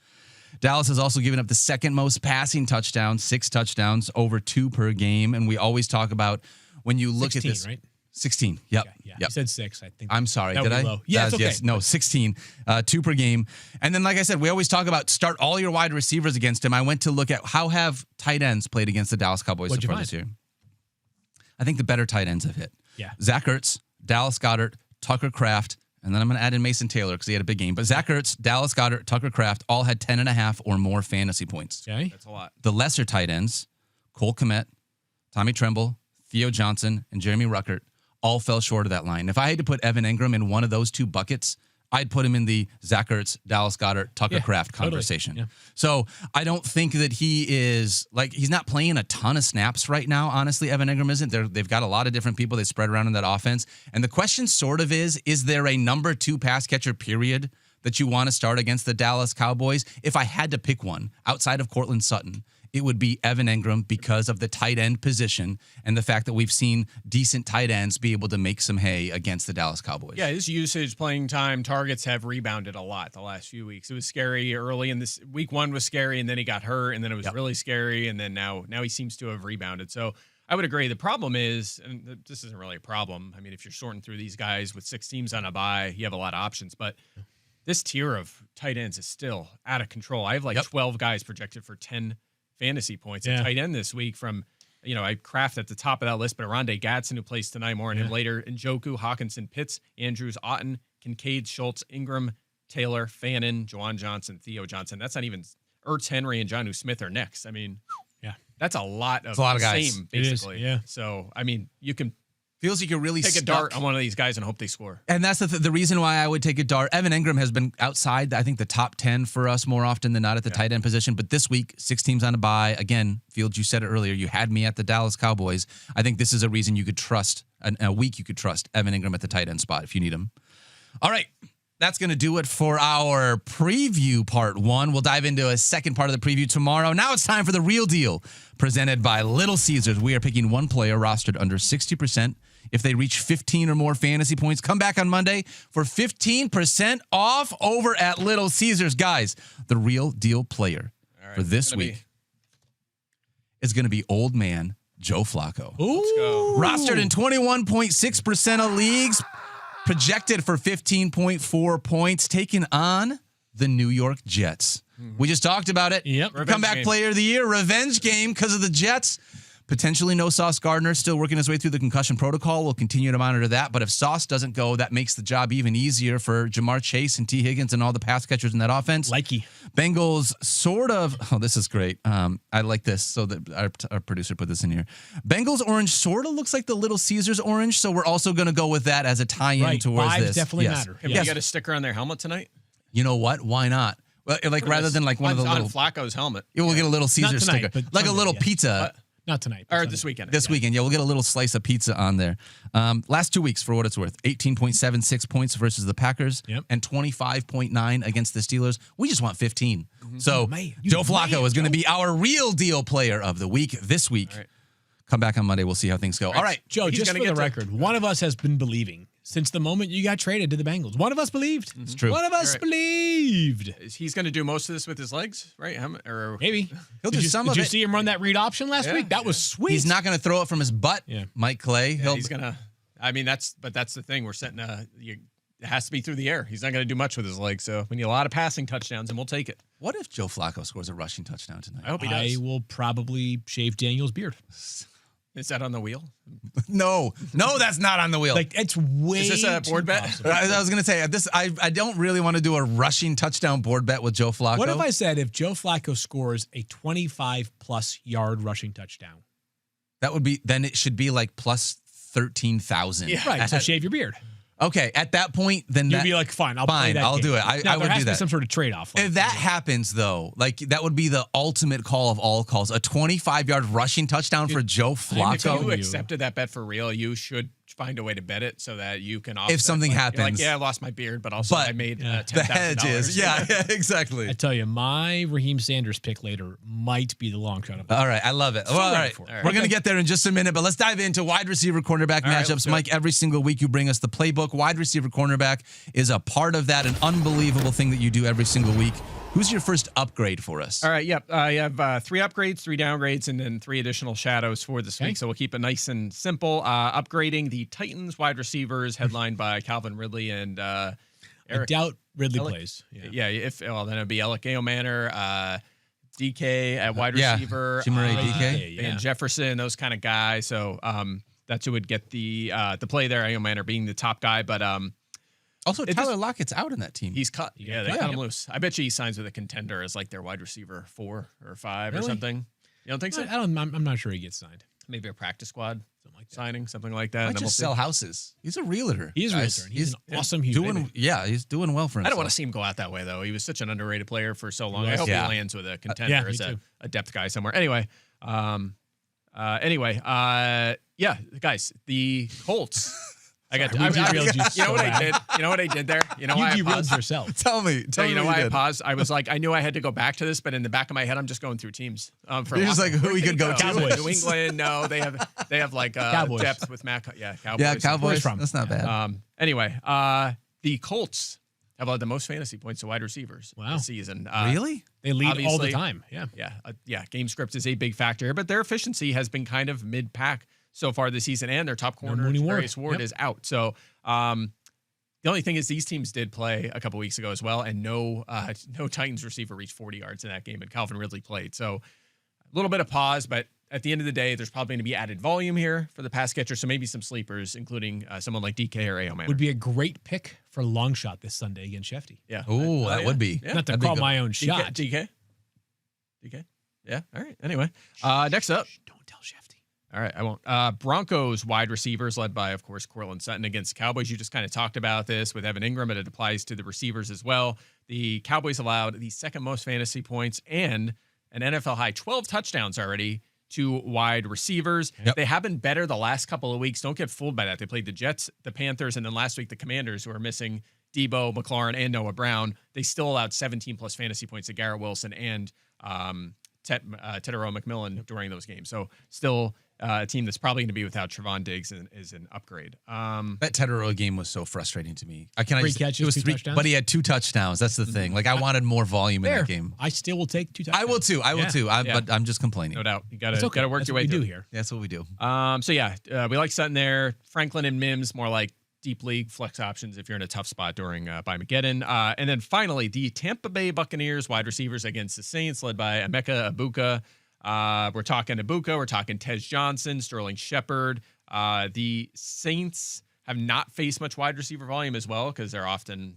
Dallas has also given up the second most passing touchdowns, 6 touchdowns, over 2 per game. And we always talk about when you look 16, at this. right? 16. Yep. Yeah. Yep. You said 6, I think. I'm sorry. That Did would I? be low. Yeah, it's okay. Yes. No, 16. 2 per game. And then, like I said, we always talk about start all your wide receivers against him. I went to look at how have tight ends played against the Dallas Cowboys What'd so you far find? this year. I think the better tight ends have hit. Yeah. Zach Ertz, Dallas Goedert, Tucker Kraft, and then I'm going to add in Mason Taylor because he had a big game. But Zach Ertz, Dallas Goedert, Tucker Kraft all had 10.5 or more fantasy points. Okay. That's a lot. The lesser tight ends, Cole Kmet, Tommy Tremble, Theo Johnson, and Jeremy Ruckert all fell short of that line. If I had to put Evan Engram in one of those two buckets, I'd put him in the Zach Ertz, Dallas Goedert, Tucker Kraft conversation. Yeah. So I don't think that he is he's not playing a ton of snaps right now. Honestly, Evan Engram isn't. They've got a lot of different people they spread around in that offense. And the question sort of is there a number 2 pass catcher period that you want to start against the Dallas Cowboys? If I had to pick one outside of Cortland Sutton, it would be Evan Engram because of the tight end position and the fact that we've seen decent tight ends be able to make some hay against the Dallas Cowboys. Yeah, his usage, playing time, targets have rebounded a lot the last few weeks. It was scary early in this week 1 was scary, and then he got hurt, and then it was really scary, and then now he seems to have rebounded. So I would agree. The problem is, and this isn't really a problem. I mean, if you're sorting through these guys with 6 teams on a bye, you have a lot of options, but this tier of tight ends is still out of control. I have 12 guys projected for 10 fantasy points at tight end this week from, I Kraft at the top of that list, but Rondé Gatson, who plays tonight, more on him later, Njoku, Hawkinson, Pitts, Andrews, Otten, Kincaid, Schultz, Ingram, Taylor, Fannin, Juwan Johnson, Theo Johnson. That's not even Ertz, Henry, and Jonnu Smith are next. I mean, that's a lot of guys. same, basically. It is, So, I mean, you can Feels like you're really take a dart on one of these guys and hope they score. And that's the reason why I would take a dart. Evan Engram has been outside, I think, the top 10 for us more often than not at the tight end position. But this week, 6 teams on a bye. Again, Fields, you said it earlier. You had me at the Dallas Cowboys. I think this is a reason you could trust, a week you could trust Evan Engram at the tight end spot if you need him. All right. That's going to do it for our preview part 1. We'll dive into a second part of the preview tomorrow. Now it's time for the real deal, presented by Little Caesars. We are picking one player rostered under 60%. If they reach 15 or more fantasy points, come back on Monday for 15% off over at Little Caesars. Guys, the real deal player for this week is going to be old man Joe Flacco. Ooh. Let's go. Rostered in 21.6% of leagues. Projected for 15.4 points, taking on the New York Jets. We just talked about it. Yep. Comeback player of the year, revenge game because of the Jets. Potentially no Sauce Gardner, still working his way through the concussion protocol. We'll continue to monitor that. But if Sauce doesn't go, that makes the job even easier for Jamar Chase and T. Higgins and all the pass catchers in that offense. Likey. Bengals sort of, this is great. I like this. So that our producer put this in here. Bengals orange sort of looks like the Little Caesars orange. So we're also going to go with that as a tie-in towards Vibes this. definitely matter. Have we got a sticker on their helmet tonight? You know what? Why not? Well, rather than like one of the on little Flacco's helmet. Yeah, we'll get a Little Caesar tonight, sticker, but like a Sunday, little yeah. pizza. Not tonight. Or Sunday. this weekend. This weekend, we'll get a little slice of pizza on there. Last 2 weeks, for what it's worth, 18.76 points versus the Packers and 25.9 against the Steelers. We just want 15. So Joe Flacco is going to be our real deal player of the week this week. Right. Come back on Monday. We'll see how things go. All right. Joe, He's just gonna for the get to- record, one of us has been believing since the moment you got traded to the Bengals. One of us believed. It's true. One of us Right. believed. He's going to do most of this with his legs, right? Or Maybe. He'll did do you, some did of you it. see him run that read option last week? That was sweet. He's not going to throw it from his butt. Yeah. Mike Clay. he's going to. I mean, that's the thing. We're setting it has to be through the air. He's not going to do much with his legs. So we need a lot of passing touchdowns, and we'll take it. What if Joe Flacco scores a rushing touchdown tonight? I hope he I does. will probably shave Daniel's beard. Is that on the wheel? No, that's not on the wheel. Like, it's way Is this a too board bet? possible. I was going to say this. I don't really want to do a rushing touchdown board bet with Joe Flacco. What if I said if Joe Flacco scores a 25-plus yard rushing touchdown? That would be, then it should be like plus 13,000. Yeah. Right, so shave your beard. Okay, at that point, then You'd be like, fine, I'll play that I'll game. do it. Now, I would there has do to be that. some sort of trade-off. If that happens, though, like that would be the ultimate call of all calls. A 25-yard rushing touchdown for Joe If Flacco. you accepted that bet for real, you should find a way to bet it so that you can offset. If something You're happens. like, yeah, I lost my beard, but also I made the $10,000. hedge is. Yeah, exactly. I tell you, my Raheim Sanders pick later might be the long shot of it. All right, I love it. Well, all ready right, for it. we're going to get there in just a minute, but let's dive into wide receiver cornerback right, matchups. let's do it. Mike, every single week you bring us the playbook. Wide receiver cornerback is a part of that, an unbelievable thing that you do every single week. Who's your first upgrade for us? All right, yep. I have 3 upgrades, 3 downgrades, and then 3 additional shadows for this week. So we'll keep it nice and simple. Upgrading the Titans wide receivers, headlined by Calvin Ridley and I Eric. doubt Ridley plays. Yeah, then it'd be Alec Manor, DK at wide receiver, Jim Murray, DK. Van Jefferson, those kind of guys. So that's who would get the play there. Ayo Manor being the top guy, but Also, It Tyler just- Lockett's out in that team. he's cut. Yeah, they cut cut him. him loose. I bet you he signs with a contender as like their wide receiver 4 or 5 or Really? something. You don't think so? I'm not sure he gets signed. Maybe a practice squad Something like that. signing, something like that. Might and then just we'll sell see. houses. He's a realtor. He is a guys. realtor, and he's an awesome human doing. being. Yeah, he's doing well for I himself. don't want to see him go out that way though. He was such an underrated player for so long. He I was. hope Yeah. he lands with a contender yeah, me as too. a depth guy somewhere. Anyway, yeah, guys, the Colts. I got. Sorry, we derailed you You know so what I bad. did? You know what I did there? You know why You I derailed paused? yourself. Tell me. So you know what why I did. paused? I was like, I knew I had to go back to this, but in the back of my head, I'm just going through teams. For You're just Where like, who we did could he go to? Cowboys. New England. No, they have like Cowboys. depth with Matt. Yeah, Cowboys. Yeah, Cowboys. from? That's not bad. Anyway, the Colts have allowed the most fantasy points to wide receivers Wow. this season. Really? They lead all the obviously- time. Yeah. Yeah. Game script is a big factor here, but their efficiency has been kind of mid-pack so far this season, and their top corner, Mooney Ward. Darius Ward, Yep. is out. So the only thing is these teams did play a couple weeks ago as well, and no Titans receiver reached 40 yards in that game, and Calvin Ridley played. So a little bit of pause, but at the end of the day, there's probably going to be added volume here for the pass catcher, so maybe some sleepers, including someone like DK or Ayo Manor. Would be a great pick for long shot this Sunday against Shefty. Yeah. Oh, that yeah. would be. Yeah. Not to That'd be call good. my own shot. DK? Yeah. All right. Anyway, next up. Don't tell Shefty. All right, I won't. Broncos wide receivers led by, of course, Cortland Sutton against the Cowboys. You just kind of talked about this with Evan Ingram, but it applies to the receivers as well. The Cowboys allowed the second most fantasy points and an NFL high 12 touchdowns already to wide receivers. Yep. They have been better the last couple of weeks. Don't get fooled by that. They played the Jets, the Panthers, and then last week the Commanders, who are missing Debo, McLaurin, and Noah Brown. They still allowed 17 plus fantasy points to Garrett Wilson and Tedero McMillan during those games. So still a team that's probably going to be without Trevon Diggs is an upgrade. That Tedero game was so frustrating to me. Three catches, it was 2 three, touchdowns? but he had 2 touchdowns. That's the thing. Like I wanted more volume in Fair. that game. I still will take 2 touchdowns. I will too. I will Yeah. too. Yeah. But I'm just complaining. No doubt. You It's got okay. to work That's your what way we do through. here. That's what we do. So yeah, we like Sutton there. Franklin and Mims, more like deep league flex options if you're in a tough spot during Mageddon. And then finally, the Tampa Bay Buccaneers wide receivers against the Saints, led by Emeka Ibuka. We're talking Ibuka. We're talking Tej Johnson, Sterling Shepard. The Saints have not faced much wide receiver volume as well because they're often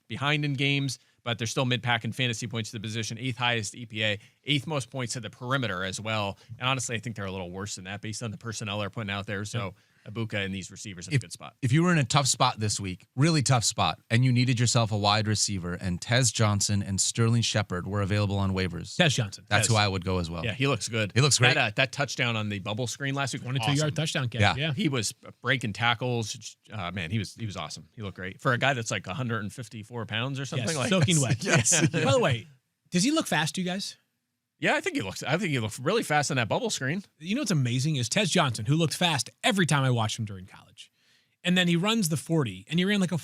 behind in games, but they're still mid-pack in fantasy points to the position, 8th highest EPA, 8th most points to the perimeter as well. And honestly, I think they're a little worse than that based on the personnel they're putting out there. So Ibuka and these receivers in a good spot. If you were in a tough spot this week, really tough spot, and you needed yourself a wide receiver, and Tez Johnson and Sterling Shepard were available on waivers, Tej Johnson. that's Tez. who I would go as well. Yeah, he looks good. He looks great. That touchdown on the bubble screen last week, 22-yard touchdown catch. Yeah. Yeah. He was breaking tackles. Man, he was awesome. He looked great for a guy that's like 154 pounds or something Yes, like. soaking that. wet. Yes. By the way, does he look fast to you guys? Yeah, I think he looks really fast on that bubble screen. You know what's amazing is Tej Johnson, who looked fast every time I watched him during college. And then he runs the 40, and he ran like a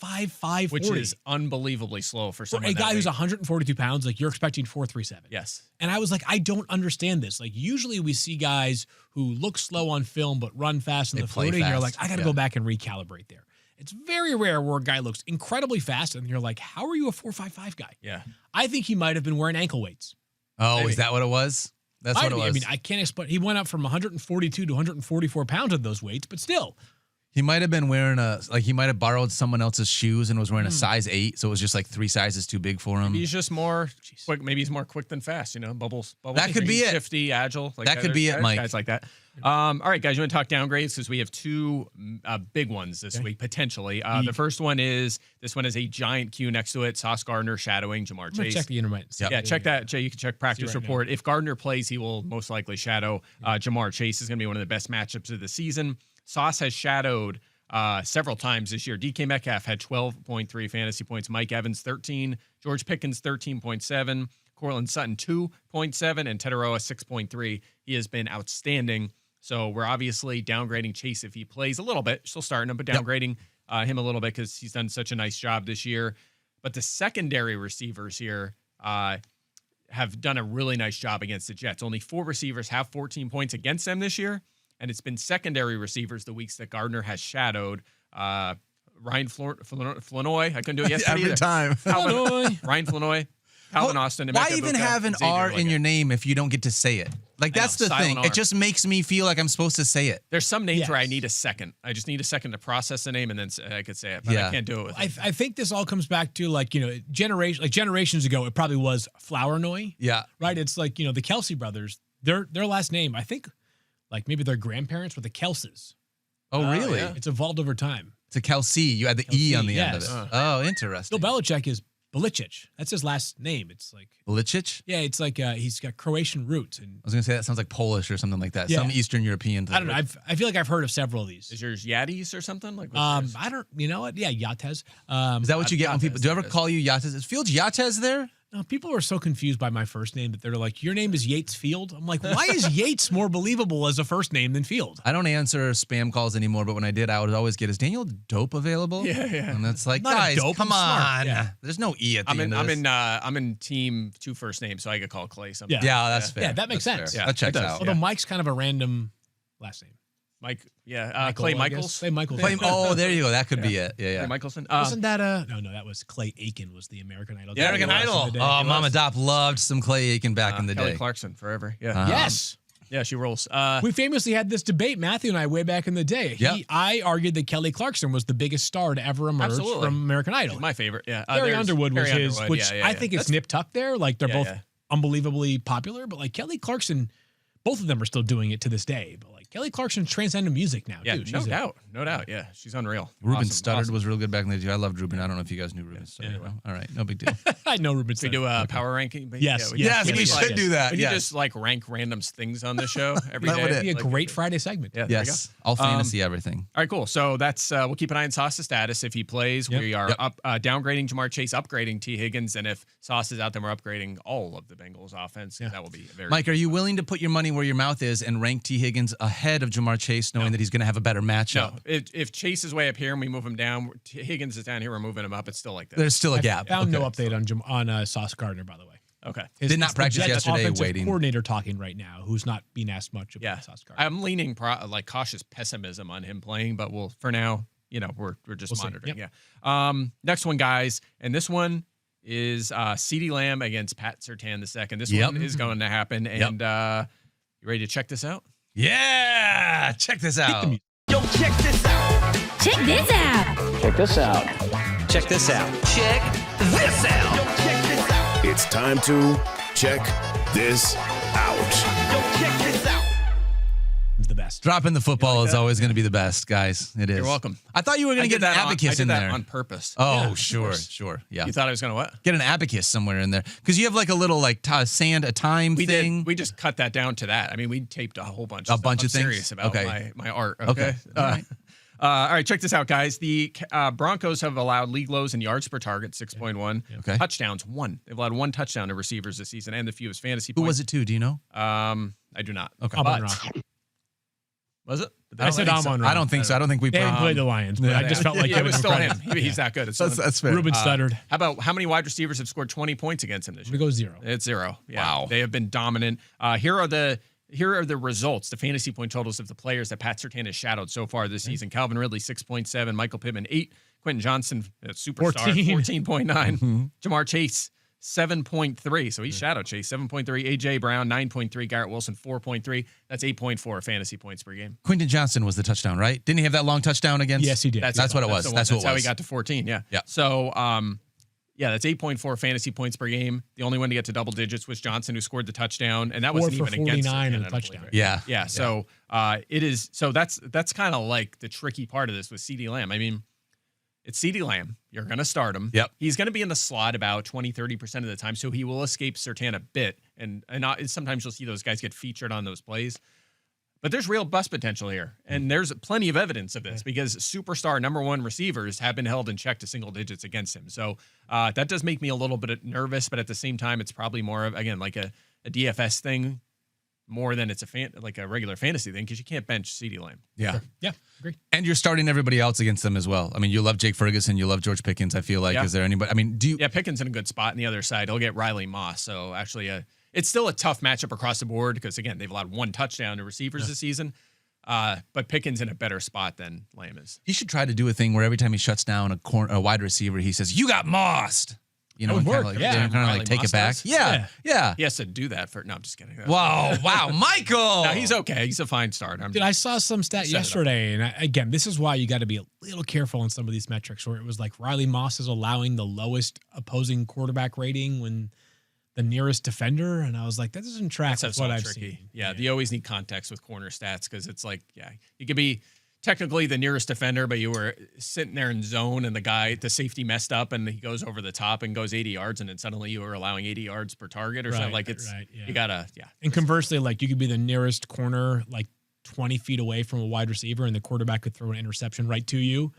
4.55 Which 40. is unbelievable slow for For someone a guy that who's weight. 142 pounds, like you're expecting 4.37. Yes. And I was like, I don't understand this. Like usually we see guys who look slow on film but run fast in They the play 40, and you're like, fast. I got to Yeah. go back and recalibrate there. It's very rare where a guy looks incredibly fast, and you're like, how are you a 4.55 guy? Yeah. I think he might have been wearing ankle weights. Oh, Maybe. is that what it was? That's what Might it be. was. I mean, I can't explain. He went up from 142 to 144 pounds of those weights, but still. He might have been wearing he might have borrowed someone else's shoes and was wearing a size 8, so it was just like 3 sizes too big for him. He's just more quick. Maybe he's more quick than fast. You know, bubbles. That could be it. Shifty, agile. Like That could be it, Mike. Guys like that. All right, guys. You want to talk downgrades because we have 2 big ones this week potentially. The first one is this one has a giant Q next to it. Sauce Gardner shadowing Jamar I'm going Chase. to check the intermittent. Yep. Yeah, check that. Jay, you can check practice right report. If Gardner plays, he will most likely shadow Jamar Chase. Is going to be one of the best matchups of the season. Sauce has shadowed several times this year. DK Metcalf had 12.3 fantasy points. Mike Evans 13. George Pickens 13.7. Cortland Sutton 2.7 and Tedoroa 6.3. He has been outstanding. So we're obviously downgrading Chase if he plays a little bit. Still starting him, but downgrading him a little bit because he's done such a nice job this year. But the secondary receivers here have done a really nice job against the Jets. Only 4 receivers have 14 points against them this year, and it's been secondary receivers the weeks that Gardner has shadowed. Ryan Flournoy, I couldn't do it yesterday Every either. time. Ryan Flournoy, Calvin Austin. Why Emeka even Egbuka, have an Xavier R in Leggett. your name if you don't get to say it? Like, I know, that's the silent thing. R. It just makes me feel like I'm supposed to say it. There's some names where I Yes. need a second. I just need a second to process the name and then I could say it, but Yeah. I can't do it with it. I think this all comes back to generations ago. It probably was Flournoy, Yeah. right? It's like the Kelsey brothers. Their last name, I think, like maybe their grandparents were the Kelses. Oh, really? yeah. It's evolved over time. To Kelsey. You had the E on the end of yes. it. Oh, interesting. Bill Belichick is Belicic. That's his last name. It's like Licic? yeah, it's like he's got Croatian roots, and I was going to say that sounds like Polish or something like that. Yeah. Some Eastern European thing. I don't know. I feel like I've heard of several of these. Is yours Yates or something? Like, what's yours? I don't. You know what? Yeah, Yates. Is that what you get when people Yates, do? You ever there it is. call you Yates? Is Fields Yates there? No, people are so confused by my first name that they're like, "Your name is Yates Field." I'm like, why is Yates more believable as a first name than Field? I don't answer spam calls anymore, but when I did, I would always get, is Daniel Dope available? Yeah. And that's like, I'm not a guys, dope, come I'm smart. on. Yeah. There's no E at the I'm end in. of this. I'm in team two first names, so I get called Clay. Sometimes. Yeah, that's fair. Yeah, that makes That's sense. fair. Yeah, That checks it does. out. Although Mike's kind of a random last name. Mike. Yeah. Michael, Clay I guess. Michaels. Clay Michaels. Oh, there you go. That could be it. Yeah. Clay Michelson. Wasn't that no, that was Clay Aiken was the American Idol. The American Back in Idol. the day. Oh, It Mama was. Dopp loved some Clay Aiken back in the Kelly day. Clarkson forever. Yeah. Yes. Yeah, she rolls. We famously had this debate, Matthew and I, way back in the day. Yep. I argued that Kelly Clarkson was the biggest star to ever emerge Absolutely. from American Idol. my favorite. Yeah. Barry there's Underwood was Barry his, Underwood, which yeah, I think is That's- nip tuck there. Like they're Yeah, both yeah. unbelievably popular, but like Kelly Clarkson, both of them are still doing it to this day. But like Kelly Clarkson's transcending music now, Yeah, too. no She's doubt. No doubt. Yeah, she's unreal. Ruben Awesome, Studdard awesome. was real good back in the day. I loved Ruben. I don't know if you guys knew Ruben Studdard. Yeah. All right, no big deal. I know Ruben. We do a power ranking. But Yes, we yes, just- we just, should like- do that, We yes. just like rank random things on the show every That day. would It'd be a Like, great Friday segment. Yeah, there we Yes, all fantasy, everything. All right, cool. So that's we'll keep an eye on Sauce's status. If he plays, Yep. we are Yep. up downgrading Jamar Chase, upgrading T. Higgins, and if Sauce is out, then we're upgrading all of the Bengals offense. Yeah. That will be very Mike, are you willing to put your money where your mouth is and rank T. Higgins ahead of Jamar Chase, knowing that he's going to have a better matchup? No, if Chase is way up here and we move him down, Higgins is down here, we're moving him up. It's still like that. There's still a gap. Found no Okay. update on Sauce Gardner, by the way. Okay. Did not It's the practice Jets yesterday, offensive waiting. coordinator talking right now, who's not being asked much about Yeah. Sauce Gardner. I'm leaning like cautious pessimism on him playing, but we'll for now, we're just We'll see. monitoring. Yep. Yeah. Next one, guys, and this one is CeeDee Lamb against Pat Surtain II. This Yep. one is going to happen, and you ready to check this out? Yeah, check this out. Yo, check this out. Check this out. Check this out. Check this out. Check this out. Yo, check this out. It's time to check this out. Yo, check this out. He's the best. Dropping the football is always going to be the best, guys. It is. You're welcome. I thought you were going I to did get an that on- I abacus did in that there. on purpose. Oh, Yeah, of sure. course. Yeah. You thought I was going to what? Get an abacus somewhere in there because you have like a little like a time We thing. did. We just cut that down to that. I mean, we taped a whole bunch. A Of bunch stuff. of I'm things? serious about Okay. my art. Okay. Okay. All right. All right, check this out, guys. The Broncos have allowed league lows in yards per target, 6.1. Okay. Touchdowns, 1. They've allowed 1 touchdown to receivers this season and the fewest fantasy Who points. was it to? Do you know? I do not. Okay. Amon But- Ra. Was it? Did I they- said think so. Amon Ra. I don't think so. I don't think we They played. haven't played the Lions, but I just felt like yeah, it giving was him still credit. him. He's that good. It's still him. That's fair. Ruben stuttered. How about how many wide receivers have scored 20 points against him this We year? go 0. It's 0. Yeah. Wow. They have been dominant. Here are the results, the fantasy point totals of the players that Pat Surtain has shadowed so far this season. Calvin Ridley, 6.7. Michael Pittman, 8. Quentin Johnson, superstar, 14.9. Jamar Chase, 7.3. So he shadowed Chase, 7.3. A.J. Brown, 9.3. Garrett Wilson, 4.3. That's 8.4 fantasy points per game. Quentin Johnson was the touchdown, right? Didn't he have that long touchdown against? Yes, he did. That's what it was. the one. That's what it how was. he got to 14. Yeah. Yeah. So, yeah, that's 8.4 fantasy points per game. The only one to get to double digits was Johnson, who scored the touchdown, and that 4 wasn't for even against 49 Surtain, and a I don't touchdown. believe it. Yeah. Yeah. So it is. So that's kind of like the tricky part of this with CeeDee Lamb. I mean, it's CeeDee Lamb. You're going to start him. Yep. He's going to be in the slot about 20-30% of the time, so he will escape Surtain a bit. And sometimes you'll see those guys get featured on those plays. But there's real bust potential here, and there's plenty of evidence of this because superstar number 1 receivers have been held in check to single digits against him. So that does make me a little bit nervous, but at the same time, it's probably more of, again, like a DFS thing more than it's like a regular fantasy thing because you can't bench CeeDee Lamb. Yeah. Yeah, agree. And you're starting everybody else against them as well. I mean, you love Jake Ferguson, you love George Pickens. I feel like, Yeah. is there anybody? I mean, do you? Yeah, Pickens in a good spot on the other side. He'll get Riley Moss. So actually, it's still a tough matchup across the board because, again, they've allowed 1 touchdown to receivers this season. But Pickens in a better spot than Lamb is. He should try to do a thing where every time he shuts down a wide receiver, he says, "You got mossed." You know, That would kind of work, like, yeah. kind of Riley like take Moss it back. does? Yeah. He has to do that for. No, I'm just kidding. Wow, Michael. No, he's okay. He's a fine start. Dude, I saw some stat Set it up. yesterday, and again, this is why you got to be a little careful on some of these metrics. Where it was like Riley Moss is allowing the lowest opposing quarterback rating when the nearest defender, and I was like, that doesn't track with what I've seen. Yeah, you always need context with corner stats because it's like, you could be technically the nearest defender, but you were sitting there in zone, and the safety messed up, and he goes over the top and goes 80 yards, and then suddenly you were allowing 80 yards per target or something. Like you gotta, And conversely, like you could be the nearest corner, like 20 feet away from a wide receiver, and the quarterback could throw an interception right to you,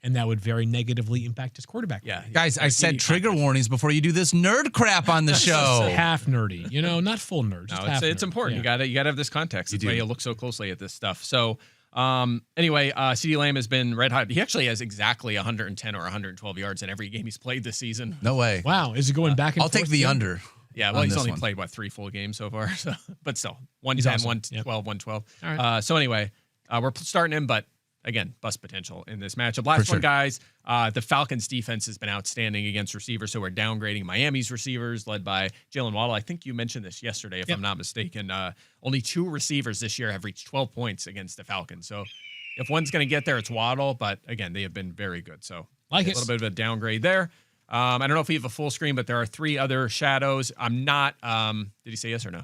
and that would very negatively impact his quarterback. Yeah, Guys, I said trigger warnings before you do this nerd crap on the show. Half nerdy, not full nerd. Just half it's nerd. important. Yeah. You gotta have this context. That's why you look so closely at this stuff. So. Anyway, CeeDee Lamb has been red hot. He actually has exactly 110 or 112 yards in every game he's played this season. No way. Wow, is it going back and I'll forth? take the under. Yeah, well, he's this only one. played 3 full games so far. So, but still, 110, awesome. 112, 112. All right. So anyway, we're starting him, but again, bust potential in this matchup. Last one, guys. The Falcons' defense has been outstanding against receivers, so we're downgrading Miami's receivers, led by Jalen Waddle. I think you mentioned this yesterday, if I'm not mistaken. Only 2 receivers this year have reached 12 points against the Falcons. So if one's going to get there, it's Waddle. But again, they have been very good. So a little bit of a downgrade there. I don't know if we have a full screen, but there are 3 other shadows. I'm not. Did he say yes or no?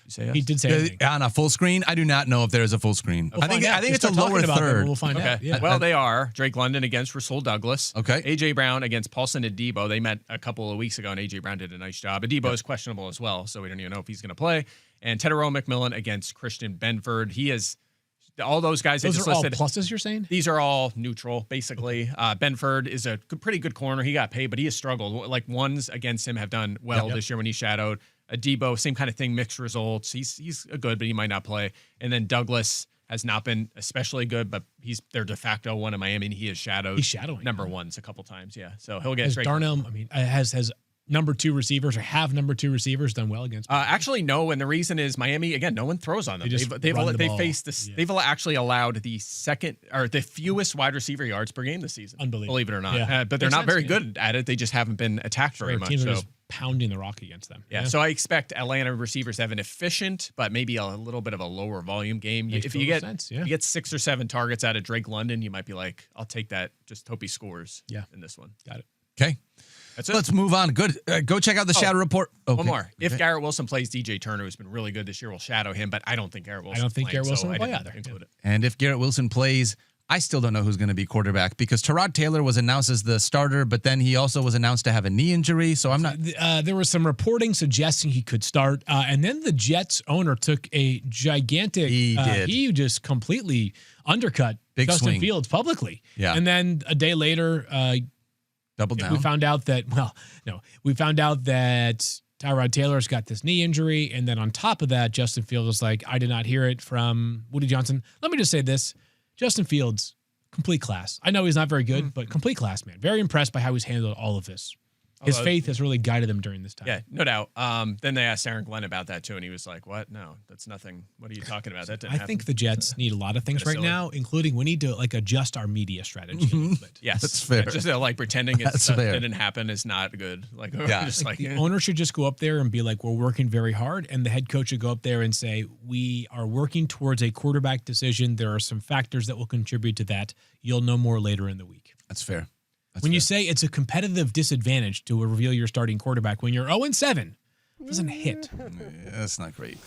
You say yes? He did say anything. On a full screen, I do not know if there is a full screen. We'll I think find out. it's a Start talking lower about them and third. We'll find out. Yeah. Well, they are. Drake London against Rasul Douglas. Okay. A.J. Brown against Paulson Adebo. They met a couple of weeks ago, and A.J. Brown did a nice job. Adebo is questionable as well, so we don't even know if he's going to play. And Tedero McMillan against Christian Benford. He is all those guys. Those just are all listed, pluses, you're saying? These are all neutral, basically. Benford is a pretty good corner. He got paid, but he has struggled. Like ones against him have done well this year when he shadowed. Adebo, same kind of thing, mixed results. He's a good, but he might not play. And then Douglas has not been especially good, but he's their de facto one in Miami, and he is shadowed. He's shadowing number ones a couple times, so he'll get Has straight. Darnell, has number 2 receivers or have number 2 receivers done well against? Actually, no, and the reason is Miami, again, no one throws on them. They've faced this. Yeah. They've actually allowed the fewest wide receiver yards per game this season. Unbelievable. Believe it or not. Yeah. But they're not very good at it. They just haven't been attacked very much. Teams are So. just pounding the rock against them. Yeah, so I expect Atlanta receivers to have an efficient, but maybe a little bit of a lower volume game. If you get 6 or 7 targets out of Drake London, you might be like, I'll take that. Just hope he scores. In this one. Got it. Okay. That's it. Let's move on. Good. Go check out the shadow report. Okay. One more. If Garrett Wilson plays, DJ Turner, who's been really good this year, will shadow him, but I don't think Garrett Wilson will play either. Include it. And if Garrett Wilson plays, I still don't know who's going to be quarterback because Tyrod Taylor was announced as the starter, but then he also was announced to have a knee injury. So I'm not. There was some reporting suggesting he could start, and then the Jets doughner took a gigantic. He did. He just completely undercut Big Justin swing. Fields publicly. Yeah. And then a day later, Double down. we found out that Tyrod Taylor's got this knee injury, and then on top of that, Justin Fields was like, I did not hear it from Woody Johnson. Let me just say this. Justin Fields, complete class. I know he's not very good, but complete class, man. Very impressed by how he's handled all of this. His faith has really guided him during this time. Yeah, no doubt. Then they asked Aaron Glenn about that too, and he was like, "What? No, that's nothing. What are you talking about? That didn't happen." I think the Jets need a lot of things right silly. now, including we need to adjust our media strategy a little bit. Yes, That's fair. Just pretending That's stuff fair. didn't happen is not good. The owner should just go up there and be like, we're working very hard. And the head coach should go up there and say, we are working towards a quarterback decision. There are some factors that will contribute to that. You'll know more later in the week. That's fair. When you say it's a competitive disadvantage to reveal your starting quarterback when you're 0-7, it doesn't hit. That's not great.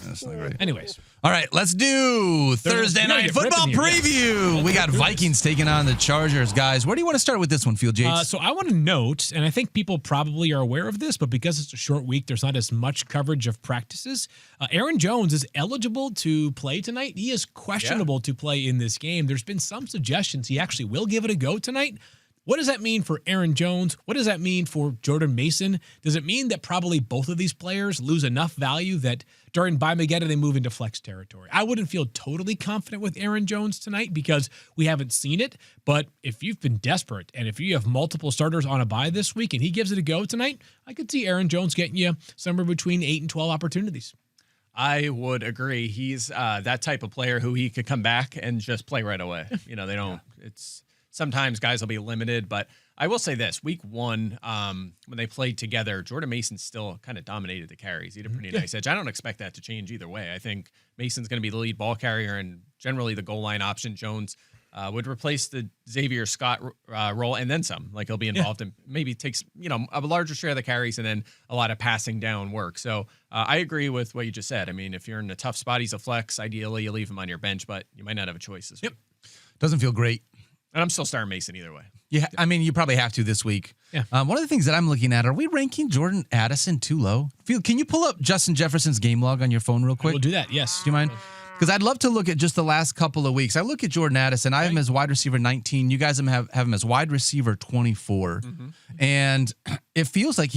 Anyways. All right, let's do Thursday we gotta night get football ripping here, preview. We got Vikings taking on the Chargers, guys. Where do you want to start with this one, Field Yates? So I want to note, and I think people probably are aware of this, but because it's a short week, there's not as much coverage of practices. Aaron Jones is eligible to play tonight. He is questionable to play in this game. There's been some suggestions he actually will give it a go tonight. What does that mean for Aaron Jones? What does that mean for Jordan Mason? Does it mean that probably both of these players lose enough value that during Bye-Mageddon they move into flex territory? I wouldn't feel totally confident with Aaron Jones tonight because we haven't seen it. But if you've been desperate and if you have multiple starters on a bye this week and he gives it a go tonight, I could see Aaron Jones getting you somewhere between 8 and 12 opportunities. I would agree. He's that type of player who he could come back and just play right away. They don't. It's sometimes guys will be limited, but I will say this: week 1, when they played together, Jordan Mason still kind of dominated the carries. He had a pretty nice edge. I don't expect that to change either way. I think Mason's going to be the lead ball carrier and generally the goal line option. Jones would replace the Xavier Scott role and then some. Like he'll be involved and maybe takes a larger share of the carries and then a lot of passing down work. So I agree with what you just said. I mean, if you're in a tough spot, he's a flex. Ideally, you leave him on your bench, but you might not have a choice this week. Doesn't feel great. And I'm still starting Mason either way. Yeah, I mean, you probably have to this week. Yeah. One of the things that I'm looking at, are we ranking Jordan Addison too low? Can you pull up Justin Jefferson's game log on your phone real quick? We'll do that, yes. Do you mind? Because I'd love to look at just the last couple of weeks. I look at Jordan Addison. I have him as wide receiver 19. You guys have him as wide receiver 24. And it feels like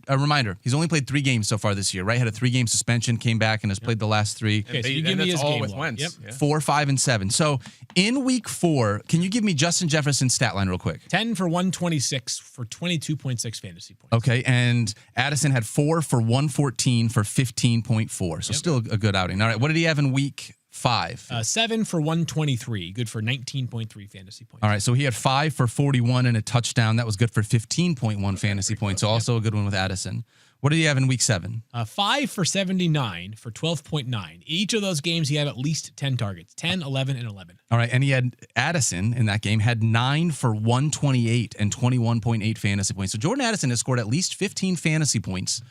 a reminder, he's only played 3 games so far this year, right? Had a 3-game suspension, came back and has played the last 3. Okay, so you give me his all game with log. Wentz. Yep. Yeah. 4, 5, and 7. So in week 4, can you give me Justin Jefferson's stat line real quick? 10 for 126 for 22.6 fantasy points. Okay, and Addison had 4 for 114 for 15.4. So still a good outing. All right, what did he have in week 5? 7 for 123, good for 19.3 fantasy points. All right, so he had 5 for 41 and a touchdown. That was good for 15.1 fantasy points. So also a good one with Addison. What did he have in week 7? 5 for 79 for 12.9. Each of those games, he had at least 10 targets, 10, 11, and 11. All right, and he had Addison in that game had 9 for 128 and 21.8 fantasy points. So Jordan Addison has scored at least 15 fantasy points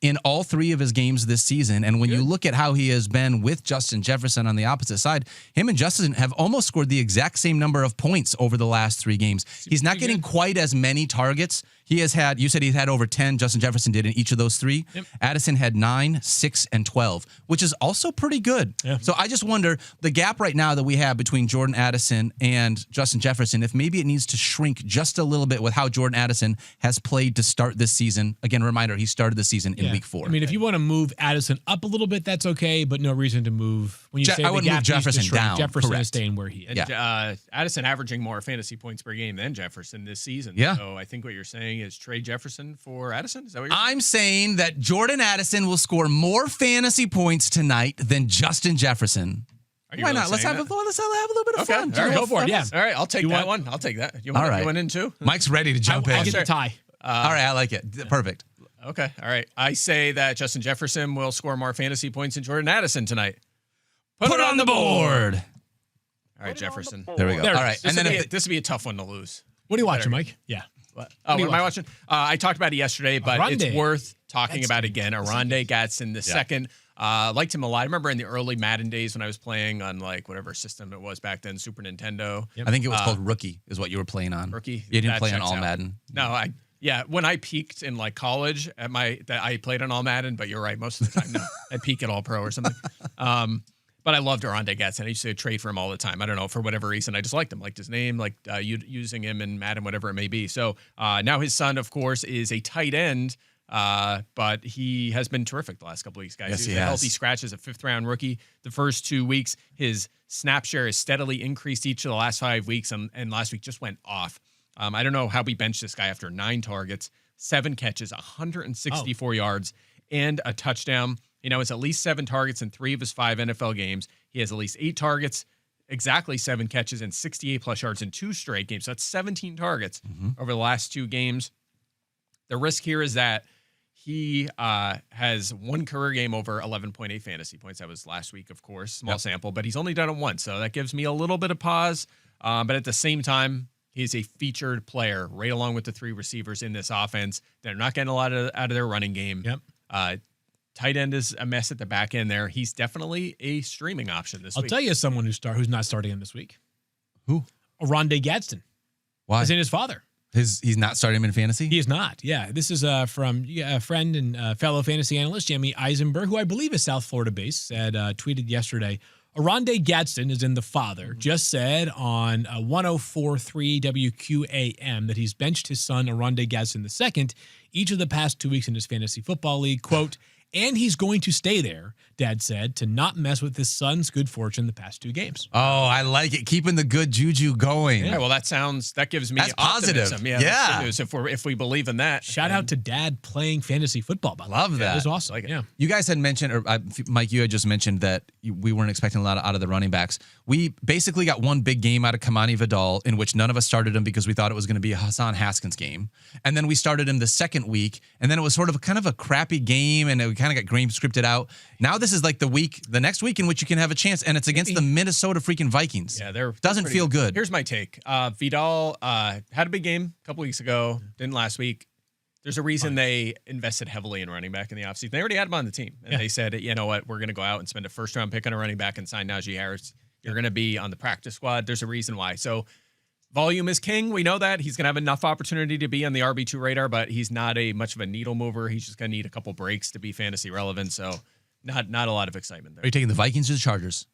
in all 3 of his games this season. And when you look at how he has been with Justin Jefferson on the opposite side, him and Justin have almost scored the exact same number of points over the last 3 games. He's not getting quite as many targets. He has had, you said he had over 10, Justin Jefferson did in each of those 3. Yep. Addison had 9, 6, and 12, which is also pretty good. Yeah. So I just wonder, the gap right now that we have between Jordan Addison and Justin Jefferson, if maybe it needs to shrink just a little bit with how Jordan Addison has played to start this season. Again, reminder, he started the season in week 4. I mean, if you want to move Addison up a little bit, that's okay, but no reason to move. When you say I wouldn't the move gap needs to Jefferson shrink, down, Jefferson correct. is staying where he is. And Addison averaging more fantasy points per game than Jefferson this season. Yeah. So I think what you're saying is trade Jefferson for Addison. Is that what you're saying? I'm saying that Jordan Addison will score more fantasy points tonight than Justin Jefferson. Are you Why really not? Let's saying have a that? little bit of Okay. fun. All right, go for it, yeah. All right, I'll take that want- one. I'll take that. You All want, right. you went in too? Mike's ready to jump I in. get the tie. All right, I like it. Perfect. Okay. All right. I say that Justin Jefferson will score more fantasy points than Jordan Addison tonight. Put it on the board. All right, Jefferson. There we go. There it All right, is. and then This would be a tough one to lose. What are you watching, Mike? Yeah. What are you am I watching? I talked about it yesterday, but it's Aronde. worth talking about again. Aronde Gatson, the second. Liked him a lot. I remember in the early Madden days when I was playing on like whatever system it was back then, Super Nintendo. I think it was called Rookie is what you were playing on. Rookie. You didn't That play on checks all out. Madden. No, when I peaked in like college I played on all Madden, but you're right, most of the time no. I'd peak at all pro or something. But I loved Aronde Gatson. I used to trade for him all the time. I don't know, for whatever reason, I just liked him, liked his name, liked using him in Madden, whatever it may be. So now his son, of course, is a tight end, but he has been terrific the last couple of weeks, guys. Yes, He he was a has. healthy scratch as a 5th-round rookie. The first 2 weeks, his snap share has steadily increased each of the last 5 weeks, and last week just went off. I don't know how we benched this guy after 9 targets, 7 catches, 164 yards, and a touchdown. It's at least 7 targets in 3 of his 5 NFL games. He has at least 8 targets, exactly 7 catches, and 68-plus yards in 2 straight games. So that's 17 targets over the last 2 games. The risk here is that he has 1 career game over 11.8 fantasy points. That was last week, of course, small sample, but he's only done it once. So that gives me a little bit of pause. But at the same time, he's a featured player right along with the 3 receivers in this offense. They're not getting a lot out of their running game. Yep. Tight end is a mess at the back end there. He's definitely a streaming option this I'll week. tell you someone who's not starting him this week. Who? Aronde Gadsden. Why? As in his father. He's not starting him in fantasy? He is not. Yeah. This is from a friend and fellow fantasy analyst, Jamie Eisenberg, who I believe is South Florida based, said, tweeted yesterday, Aronde Gadsden is in the father, just said on 104.3 WQAM that he's benched his son, Aronde Gadsden II, each of the past 2 weeks in his fantasy football league, quote, And he's going to stay there, Dad said, to not mess with his son's good fortune the past 2 games. Oh, I like it. Keeping the good juju going. Yeah, well, that gives me That's positive. optimism. Yeah, that's good news if we believe in that. Shout out to Dad playing fantasy football. By the way. Love that. That was awesome. Like it. Yeah. You guys had mentioned, or Mike, you had just mentioned that we weren't expecting a lot out of the running backs. We basically got one big game out of Kamani Vidal in which none of us started him because we thought it was going to be a Hassan Haskins game. And then we started him the second week, and then it was sort of kind of a crappy game, and we kind of got game scripted out. Now this is like the next week in which you can have a chance, and it's against the Minnesota freaking Vikings. Yeah, doesn't feel good. Here's my take. Vidal had a big game a couple weeks ago, didn't last week. There's a reason they invested heavily in running back in the offseason. They already had him on the team, and they said, you know what, we're going to go out and spend a first-round pick on a running back and sign Najee Harris. You're going to be on the practice squad. There's a reason why. So volume is king. We know that. He's going to have enough opportunity to be on the RB2 radar, but he's not much of a needle mover. He's just going to need a couple breaks to be fantasy relevant. So not a lot of excitement there. Are you taking the Vikings or the Chargers?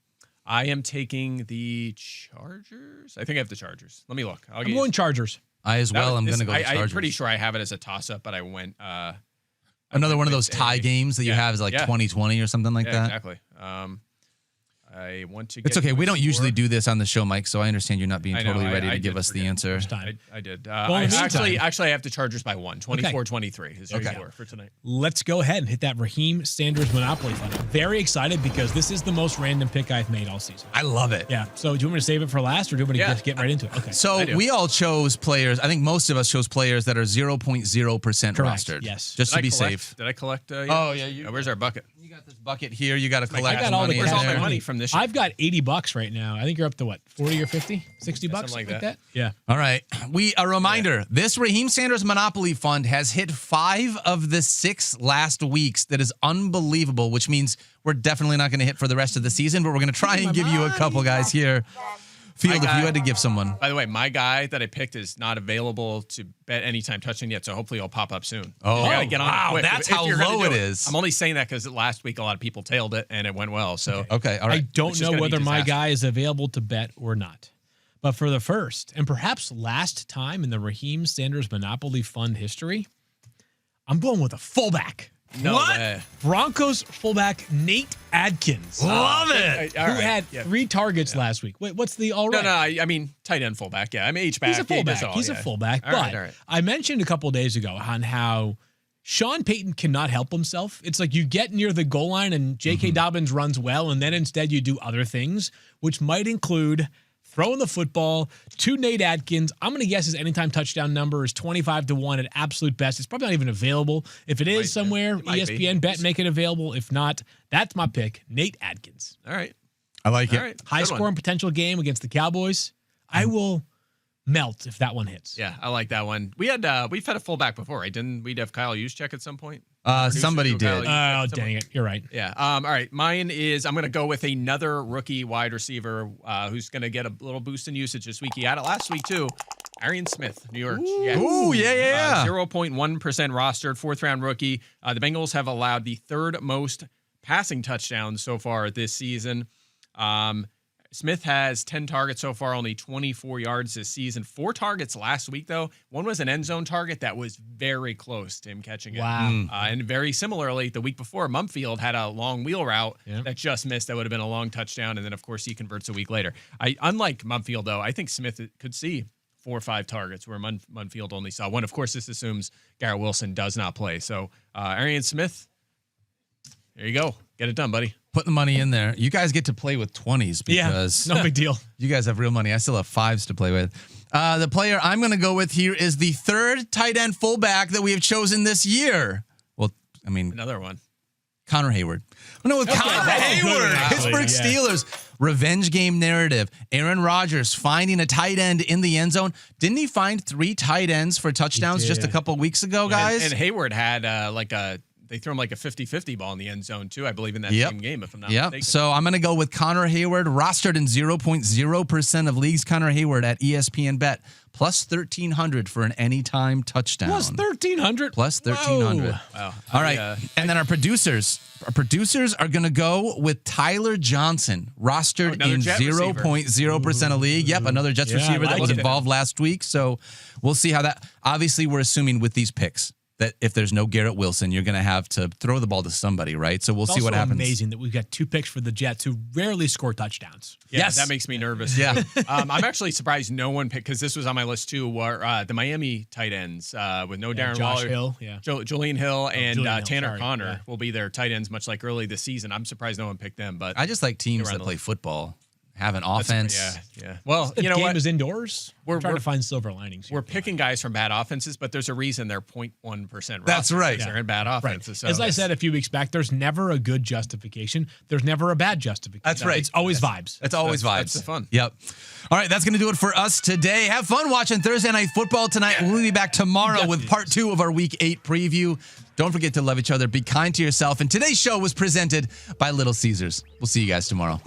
I am taking the Chargers. I think I have the Chargers. Let me look. I'm going Chargers. I as well. I'm going to go the Chargers. I'm pretty sure I have it as a toss-up, but I went... Another one of those tie games that you have is like 2020 or something like that. Exactly. I want to get... It's okay. We don't usually do this on the show, Mike, so I understand you're not being totally ready to give us the answer. I did. Actually, I have the Chargers by 1. 24-23 is your score for tonight. Let's go ahead and hit that Raheim Sanders Monopoly Fund. I'm very excited because this is the most random pick I've made all season. I love it. Yeah. So do you want me to save it for last, or do you want me to just get right into it? Okay. So we all chose players. I think most of us chose players that are 0.0% rostered. Yes. Just to be safe. Did I collect? Oh, yeah. Where's our bucket? You got this bucket here. You got to collect. I got all the Where's all my cash money from this year? I've got $80 right now. I think you're up to what, 40 or 50, 60 bucks, something like like that. Yeah. All right. A reminder, this Raheim Sanders Monopoly Fund has hit 5 of the 6 last weeks. That is unbelievable, which means we're definitely not going to hit for the rest of the season, but we're going to try and give you a couple guys here. Field, if you had to give someone. By the way, my guy that I picked is not available to bet anytime touchdown yet, so hopefully he'll pop up soon. Oh, you gotta get on wow. it quick. That's If how you're gonna low do it is. I'm only saying that because last week a lot of people tailed it and it went well. So Okay, all right. I don't Which is know gonna be whether my disaster. guy is available to bet or not. But for the first and perhaps last time in the Raheim Sanders Monopoly Fund history, I'm going with a fullback. No way. Broncos fullback Nate Adkins. Love it. Who had 3 targets last week. Wait, what's the all right? No, I mean tight end fullback. Yeah, I mean H-back. He's a fullback. does all, He's a yeah. fullback. All But right. I mentioned a couple of days ago on how Sean Payton cannot help himself. It's like you get near the goal line and J.K. Dobbins runs well, and then instead you do other things, which might include throwing the football to Nate Adkins. I'm going to guess his anytime touchdown number is 25-1 at absolute best. It's probably not even available. If it is somewhere, ESPN bet make it available. If not, that's my pick, Nate Adkins. All right. I like it. All right. High Good scoring one. potential game against the Cowboys. I will melt if that one hits. Yeah, I like that one. We've had a fullback before, right? Didn't we have Kyle Juszczyk at some point? Somebody Producer did. Kyle Oh, Juszczyk at some dang point? it. You're right. Yeah. All right. Mine is I'm going to go with another rookie wide receiver who's going to get a little boost in usage this week. He had it last week too. Arian Smith, New York. Ooh, yeah. 0.1% rostered, 4th-round rookie. The Bengals have allowed the 3rd most passing touchdowns so far this season. Smith has 10 targets so far, only 24 yards this season. 4 targets last week, though. One was an end zone target that was very close to him catching it. Wow. And very similarly, the week before, Mumfield had a long wheel route that just missed. That would have been a long touchdown. And then, of course, he converts a week later. Unlike Mumfield, though, I think Smith could see 4 or 5 targets where Mumfield only saw 1. Of course, this assumes Garrett Wilson does not play. So, Arian Smith, there you go. Get it done, buddy. Put the money in there. You guys get to play with 20s because no big deal. you guys have real money. I still have 5s to play with. The player I'm going to go with here is the 3rd tight end fullback that we have chosen this year. Well, I mean, Another one. Connor Hayward. I'm going with Connor that's a good Hayward. one, actually, Pittsburgh yeah. Steelers. Revenge game narrative. Aaron Rodgers finding a tight end in the end zone. Didn't he find 3 tight ends for touchdowns just a couple weeks ago, guys? And Hayward had they threw him like a 50-50 ball in the end zone too, I believe, in that same game, if I'm not mistaken. So I'm going to go with Connor Hayward, rostered in 0.0% of leagues. Connor Hayward at ESPN Bet, plus 1,300 for an anytime touchdown. Plus 1,300. Plus 1,300. Wow. All right. And then our producers are going to go with Tyler Johnson, rostered in Jet receiver. 0.0% of league. Yep, another Jets Yeah, I receiver that like was it. involved last week. So we'll see how that. Obviously, we're assuming with these picks that if there's no Garrett Wilson, you're going to have to throw the ball to somebody, right? So we'll It's see what also happens. amazing that we've got 2 picks for the Jets who rarely score touchdowns. Yeah, Yes. that makes me nervous. Yeah. I'm actually surprised no one picked, because this was on my list too, were the Miami tight ends with no Darren Josh Waller. Hill, yeah. Julian Hill and Julian Hill, Tanner sorry, Connor yeah. will be their tight ends, much like early this season. I'm surprised no one picked them, but I just like teams around that the play football, have an offense. yeah. Well, The you know game what? is indoors. We're trying we're- to find silver linings. We're here. picking guys from bad offenses, but there's a reason they're 0.1%. That's roster, right. because They're in bad Right. offenses. So As I said a few weeks back, there's never a good justification. There's never a bad justification. That's right. It's always vibes. It's always vibes. That's the fun. Yep. All right, that's going to do it for us today. Have fun watching Thursday Night Football tonight. We'll be back tomorrow with part 2 of our Week 8 preview. Don't forget to love each other. Be kind to yourself. And today's show was presented by Little Caesars. We'll see you guys tomorrow.